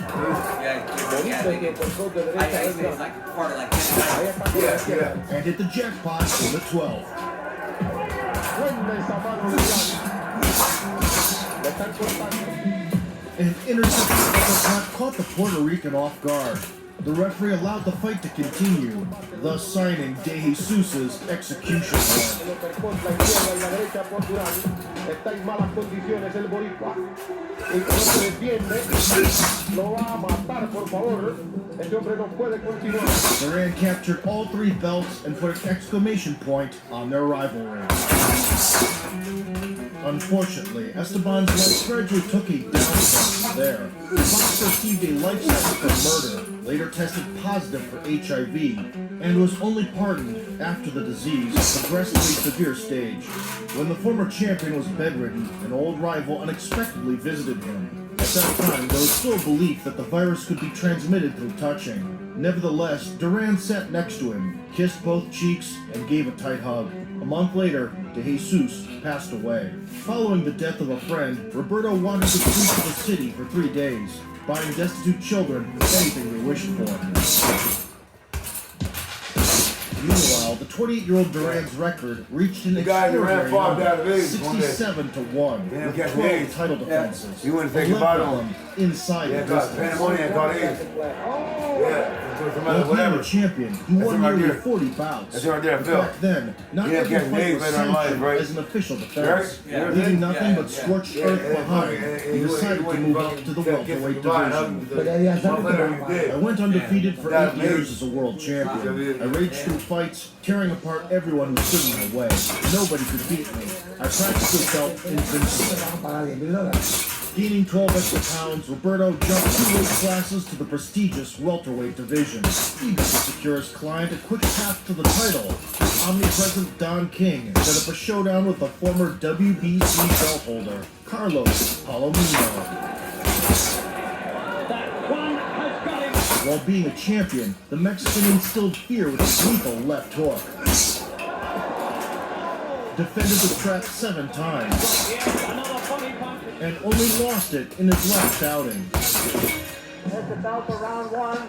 [SPEAKER 8] Yeah,
[SPEAKER 7] Bonito que por contra de
[SPEAKER 8] I
[SPEAKER 7] derecha.
[SPEAKER 8] say it's like part of like
[SPEAKER 7] Ahí está con la
[SPEAKER 6] Yeah,
[SPEAKER 7] izquierda.
[SPEAKER 6] yeah.
[SPEAKER 2] And hit the jackpot in the 12th.
[SPEAKER 7] Buena esa mano de Durán. Le están cortando.
[SPEAKER 2] An intercepted uppercut caught the Puerto Rican off guard. The referee allowed the fight to continue, thus signing De Jesus' execution warrant.
[SPEAKER 7] Se lo percontra izquierda y la derecha por Durán. Está en malas condiciones el boricua. Y que no se defiende. Lo va a matar, por favor. Este hombre no puede continuar.
[SPEAKER 2] Duran captured all 3 belts and put an exclamation point on their rivalry. Unfortunately, Esteban's life gradually took a downturn there. The boxer received a life sentence for murder, later tested positive for HIV, and was only pardoned after the disease progressed to a severe stage. When the former champion was bedridden, an old rival unexpectedly visited him. At that time, there was still a belief that the virus could be transmitted through touching. Nevertheless, Duran sat next to him, kissed both cheeks, and gave a tight hug. A month later, De Jesus passed away. Following the death of a friend, Roberto wandered the streets of the city for 3 days, buying destitute children anything they wished for. Meanwhile, the 28-year-old Duran's record reached an
[SPEAKER 6] The guy Duran
[SPEAKER 2] extraordinary
[SPEAKER 6] fought
[SPEAKER 2] number,
[SPEAKER 6] down the AIDS one day.
[SPEAKER 2] 67-1,
[SPEAKER 6] Yeah,
[SPEAKER 2] with
[SPEAKER 6] catch
[SPEAKER 2] 12
[SPEAKER 6] AIDS.
[SPEAKER 2] title defenses.
[SPEAKER 6] You wouldn't think
[SPEAKER 2] 11
[SPEAKER 6] about
[SPEAKER 2] of
[SPEAKER 6] it.
[SPEAKER 2] them inside
[SPEAKER 6] Yeah,
[SPEAKER 2] the
[SPEAKER 6] caught
[SPEAKER 2] distance.
[SPEAKER 6] Pandemonium, caught AIDS. Yeah. No matter
[SPEAKER 2] While being
[SPEAKER 6] whatever.
[SPEAKER 2] a champion, he
[SPEAKER 6] That's
[SPEAKER 2] won
[SPEAKER 6] him right
[SPEAKER 2] nearly
[SPEAKER 6] there.
[SPEAKER 2] 40 bouts.
[SPEAKER 6] That's him right there,
[SPEAKER 2] But
[SPEAKER 6] Phil.
[SPEAKER 2] back then, not
[SPEAKER 6] Yeah,
[SPEAKER 2] every
[SPEAKER 6] Captain
[SPEAKER 2] fight
[SPEAKER 6] Dave
[SPEAKER 2] was
[SPEAKER 6] later in life,
[SPEAKER 2] sanctioned
[SPEAKER 6] right?
[SPEAKER 2] as an official defense.
[SPEAKER 6] Right?
[SPEAKER 8] Yeah.
[SPEAKER 2] Leaving nothing
[SPEAKER 8] Yeah,
[SPEAKER 2] but
[SPEAKER 8] yeah.
[SPEAKER 2] scorched
[SPEAKER 6] Yeah,
[SPEAKER 2] earth
[SPEAKER 6] yeah,
[SPEAKER 2] behind,
[SPEAKER 6] yeah,
[SPEAKER 2] he decided to move up to the welterweight division. I went undefeated for 8 years as a world champion. I raged through fights, tearing apart everyone who stood in my way. Nobody could beat me. I practically felt invincible. Gaining 12 extra pounds, Roberto jumped 2 weight classes to the prestigious welterweight division, eager to secure his client a quick path to the title. Omnipresent Don King set up a showdown with the former WBC belt holder, Carlos Palomino.
[SPEAKER 3] That one has got him.
[SPEAKER 2] While being a champion, the Mexican instilled fear with his lethal left hook. Defended the trap 7 times,
[SPEAKER 3] Yes, another funny punch.
[SPEAKER 2] and only lost it in his last outing.
[SPEAKER 5] There's the bell for round 1.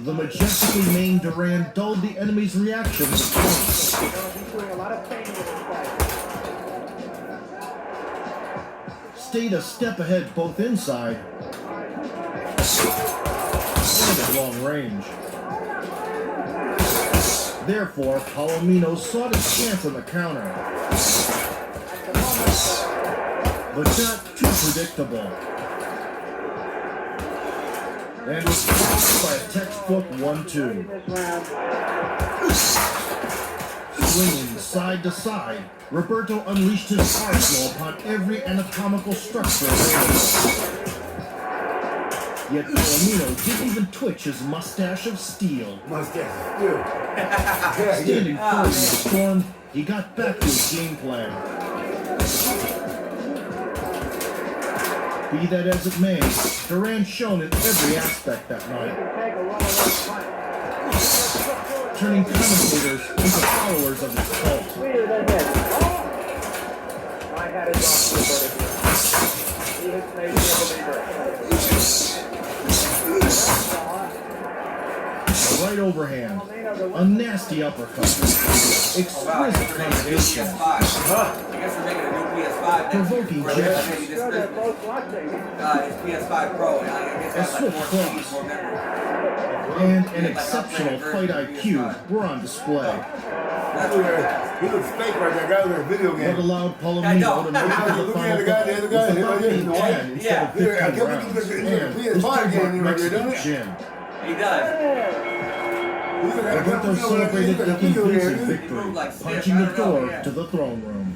[SPEAKER 2] The majestically named Duran dulled the enemy's reaction with points.
[SPEAKER 5] He's doing a lot of pain with his fight.
[SPEAKER 2] Stayed a step ahead both inside and at long range. Therefore, Palomino sought his chance on the counter, but not too predictable. And was caught by a textbook 1-2.
[SPEAKER 5] This round.
[SPEAKER 2] Swinging side to side, Roberto unleashed his arsenal upon every anatomical structure available. Yet Palomino didn't even twitch his mustache of steel.
[SPEAKER 6] Mustache. Yeah.
[SPEAKER 2] Standing firm in the storm, he got back to his game plan. Be that as it may, Duran shone in every aspect that night,
[SPEAKER 5] Take a runaway punch.
[SPEAKER 2] turning commentators into followers of his cult.
[SPEAKER 5] Clear the head. Oh! My hat is off to Roberto. He has made me a believer.
[SPEAKER 2] A right overhand, a nasty uppercut, exquisite combination,
[SPEAKER 8] PS5. I guess they're making a new PS5.
[SPEAKER 2] provoking
[SPEAKER 8] Maybe
[SPEAKER 2] jabs,
[SPEAKER 8] this
[SPEAKER 5] Sure, they're both watching.
[SPEAKER 8] it's PS5 Pro. I guess that's like
[SPEAKER 2] swift
[SPEAKER 8] more
[SPEAKER 2] cross.
[SPEAKER 8] speed, more memory.
[SPEAKER 2] and an exceptional fight IQ were on display.
[SPEAKER 8] That's
[SPEAKER 6] Look
[SPEAKER 8] what
[SPEAKER 6] at that. He looks fake right there. Guy with a video
[SPEAKER 2] What
[SPEAKER 6] game.
[SPEAKER 2] allowed
[SPEAKER 8] I
[SPEAKER 2] Palomino
[SPEAKER 8] know.
[SPEAKER 2] to make it to the
[SPEAKER 6] Look
[SPEAKER 2] final
[SPEAKER 6] at the guy, the other guy,
[SPEAKER 2] with
[SPEAKER 6] right
[SPEAKER 2] about
[SPEAKER 6] there,
[SPEAKER 2] 8-10
[SPEAKER 6] the white.
[SPEAKER 2] instead of
[SPEAKER 6] Yeah,
[SPEAKER 2] 15
[SPEAKER 6] I can't
[SPEAKER 2] rounds,
[SPEAKER 6] believe
[SPEAKER 2] and
[SPEAKER 6] it's
[SPEAKER 2] his
[SPEAKER 6] fire
[SPEAKER 2] trademark
[SPEAKER 6] game right there,
[SPEAKER 2] Mexican
[SPEAKER 6] don't it?
[SPEAKER 2] chin.
[SPEAKER 8] he does.
[SPEAKER 2] Roberto celebrated the convincing victory, punching the door to the throne room.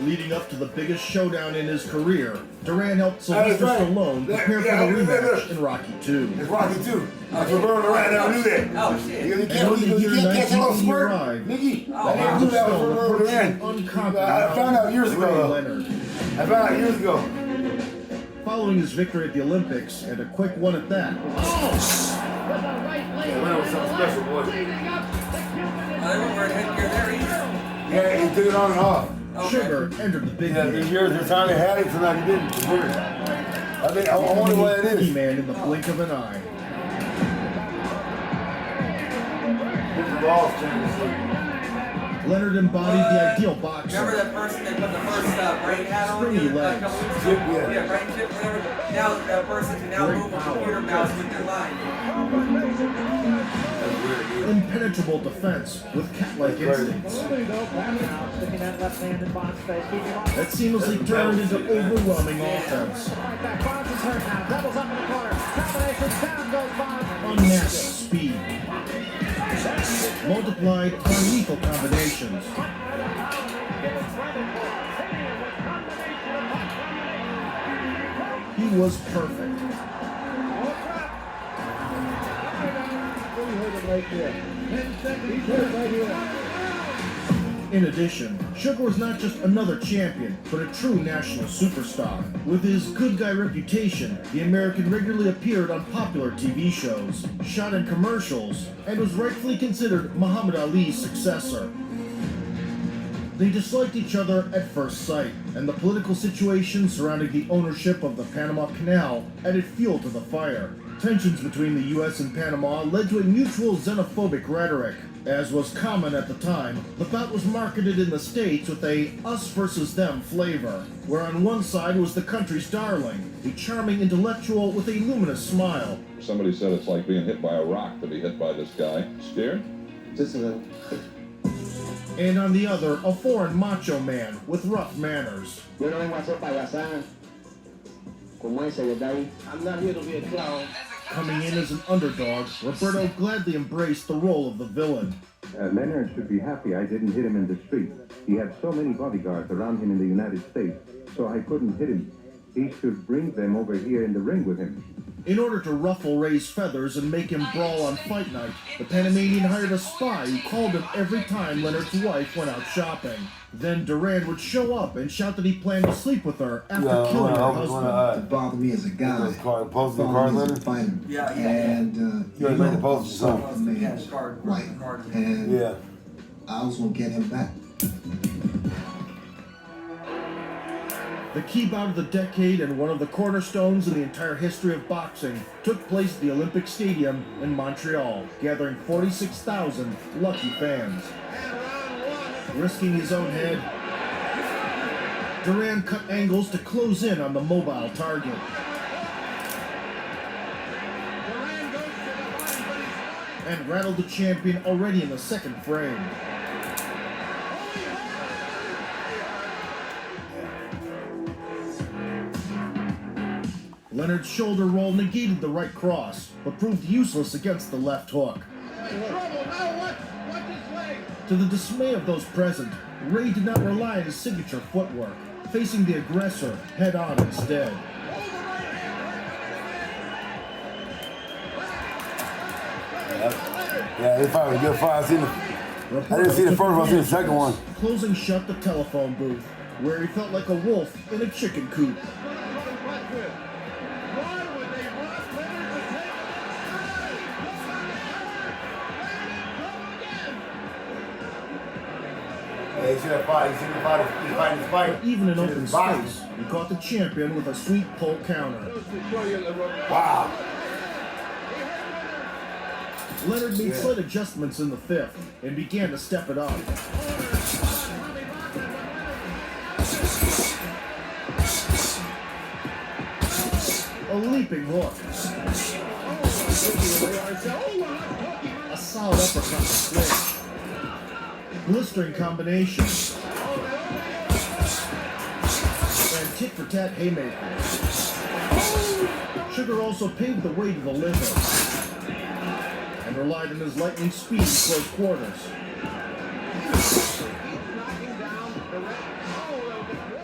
[SPEAKER 2] Leading up to the biggest showdown in his career, Duran helped Sylvester
[SPEAKER 6] right.
[SPEAKER 2] Stallone prepare
[SPEAKER 6] Yeah,
[SPEAKER 2] for the
[SPEAKER 6] look.
[SPEAKER 2] rematch in Rocky II.
[SPEAKER 6] It's Rocky too. That's Roberto Duran. I never knew that.
[SPEAKER 8] Oh, shit.
[SPEAKER 6] You
[SPEAKER 2] And
[SPEAKER 6] can't,
[SPEAKER 2] when the
[SPEAKER 6] you
[SPEAKER 2] year
[SPEAKER 6] can't catch all
[SPEAKER 2] 1980
[SPEAKER 6] smart.
[SPEAKER 2] arrived,
[SPEAKER 6] Mickey,
[SPEAKER 2] the
[SPEAKER 6] I never
[SPEAKER 2] hands
[SPEAKER 6] knew
[SPEAKER 2] of
[SPEAKER 6] that was
[SPEAKER 2] Stone
[SPEAKER 6] Roberto
[SPEAKER 2] approached
[SPEAKER 6] Duran.
[SPEAKER 2] an unconquered
[SPEAKER 6] I found out years ago,
[SPEAKER 2] Ray
[SPEAKER 6] though.
[SPEAKER 2] Leonard.
[SPEAKER 6] I found out years ago.
[SPEAKER 2] Following his victory at the Olympics, and a quick one at that,
[SPEAKER 6] That was something special, boy.
[SPEAKER 8] They weren't wearing headgear there either.
[SPEAKER 6] Yeah, he took it on and off.
[SPEAKER 8] Okay.
[SPEAKER 2] Sugar entered the big
[SPEAKER 6] Yeah,
[SPEAKER 2] game.
[SPEAKER 6] these years they finally had it, so now he didn't. It's weird. I mean, I wonder what it is.
[SPEAKER 2] Man in the blink of an eye.
[SPEAKER 6] It's the Ross championship.
[SPEAKER 2] Leonard embodied the ideal boxer.
[SPEAKER 8] Remember that person that put the first brain hat on
[SPEAKER 2] Stringy
[SPEAKER 8] you a
[SPEAKER 2] legs.
[SPEAKER 8] couple weeks
[SPEAKER 6] Chip,
[SPEAKER 8] ago?
[SPEAKER 6] yeah.
[SPEAKER 8] Yeah, brain chip, whatever. Now that person can now
[SPEAKER 2] Great
[SPEAKER 8] move a
[SPEAKER 2] power.
[SPEAKER 8] computer mouse with their line.
[SPEAKER 6] That's weird, dude.
[SPEAKER 2] Impenetrable defense with cat-like instincts
[SPEAKER 5] Sticking that left hand in Bond's face. Keep him off.
[SPEAKER 2] that seamlessly turned into overwhelming offense.
[SPEAKER 5] Right back. Bonds is hurt now. Doubles up in the corner. Combination. Down goes Bonds.
[SPEAKER 2] Unmatched speed. Multiplied by lethal combinations. He was perfect. In addition, Sugar was not just another champion, but a true national superstar. With his good guy reputation, the American regularly appeared on popular TV shows, shot in commercials, and was rightfully considered Muhammad Ali's successor. They disliked each other at first sight, and the political situation surrounding the ownership of the Panama Canal added fuel to the fire. Tensions between the U.S. and Panama led to a mutual xenophobic rhetoric. As was common at the time, the bout was marketed in the States with a us versus them flavor, where on one side was the country's darling, a charming intellectual with a luminous smile.
[SPEAKER 9] Somebody said it's like being hit by a rock to be hit by this guy. Scared?
[SPEAKER 6] Just a little.
[SPEAKER 2] And on the other, a foreign macho man with rough manners.
[SPEAKER 7] Yo no vengo a hacer payasada como ese, ¿verdad? I'm not here to be a clown.
[SPEAKER 2] Coming in as an underdog, Roberto gladly embraced the role of the villain.
[SPEAKER 10] Leonard should be happy I didn't hit him in the street. He had so many bodyguards around him in the United States, so I couldn't hit him. He should bring them over here in the ring with him.
[SPEAKER 2] In order to ruffle Ray's feathers and make him brawl on fight night, the Panamanian hired a spy who called him every time Leonard's wife went out shopping. Then Duran would show up and shout that he planned to sleep with her after killing her husband.
[SPEAKER 11] To bother me as a guy.
[SPEAKER 6] Post the card letter?
[SPEAKER 11] Fighter.
[SPEAKER 8] Yeah.
[SPEAKER 11] And
[SPEAKER 6] you already made the post yourself.
[SPEAKER 8] Yeah, his card.
[SPEAKER 11] Right. And
[SPEAKER 6] Yeah.
[SPEAKER 11] I was gonna get him back.
[SPEAKER 2] The key bout of the decade and one of the cornerstones in the entire history of boxing took place at the Olympic Stadium in Montreal, gathering 46,000 lucky fans. Risking his own head, Duran cut angles to close in on the mobile target. And rattled the champion already in the second frame. Leonard's shoulder roll negated the right cross, but proved useless against the left hook. To the dismay of those present, Ray did not rely on his signature footwork, facing the aggressor head-on instead.
[SPEAKER 6] Yeah, they fired a good fight. I didn't see the first one, I seen the second one.
[SPEAKER 2] Closing shut the telephone booth, where he felt like a wolf in a chicken coop.
[SPEAKER 6] Yeah, you see that fight, you see the fight, he's fighting his fight.
[SPEAKER 2] But even in open space, he caught the champion with a sweet pull counter.
[SPEAKER 6] Wow.
[SPEAKER 2] Leonard made slight adjustments in the fifth and began to step it up. A leaping hook. A solid uppercut to clinch. Blistering combination. And tit-for-tat haymaker. Sugar also paved the way to the liver and relied on his lightning speed in close quarters.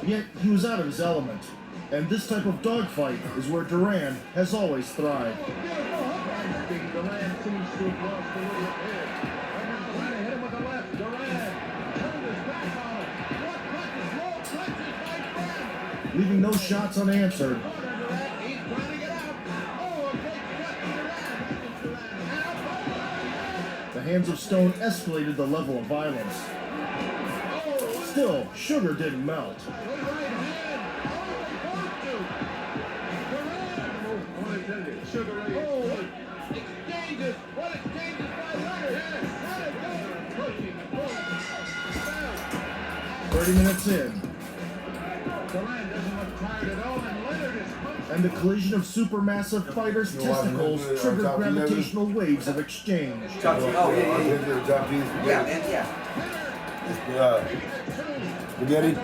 [SPEAKER 2] Yet he was out of his element, and this type of dogfight is where Duran has always thrived. Leaving no shots unanswered. The hands of Stone escalated the level of violence. Still, Sugar didn't melt. Minutes in, and the collision of supermassive fighters' testicles triggered gravitational waves of exchange.
[SPEAKER 8] Oh, yeah, man, yeah.
[SPEAKER 6] Spaghetti.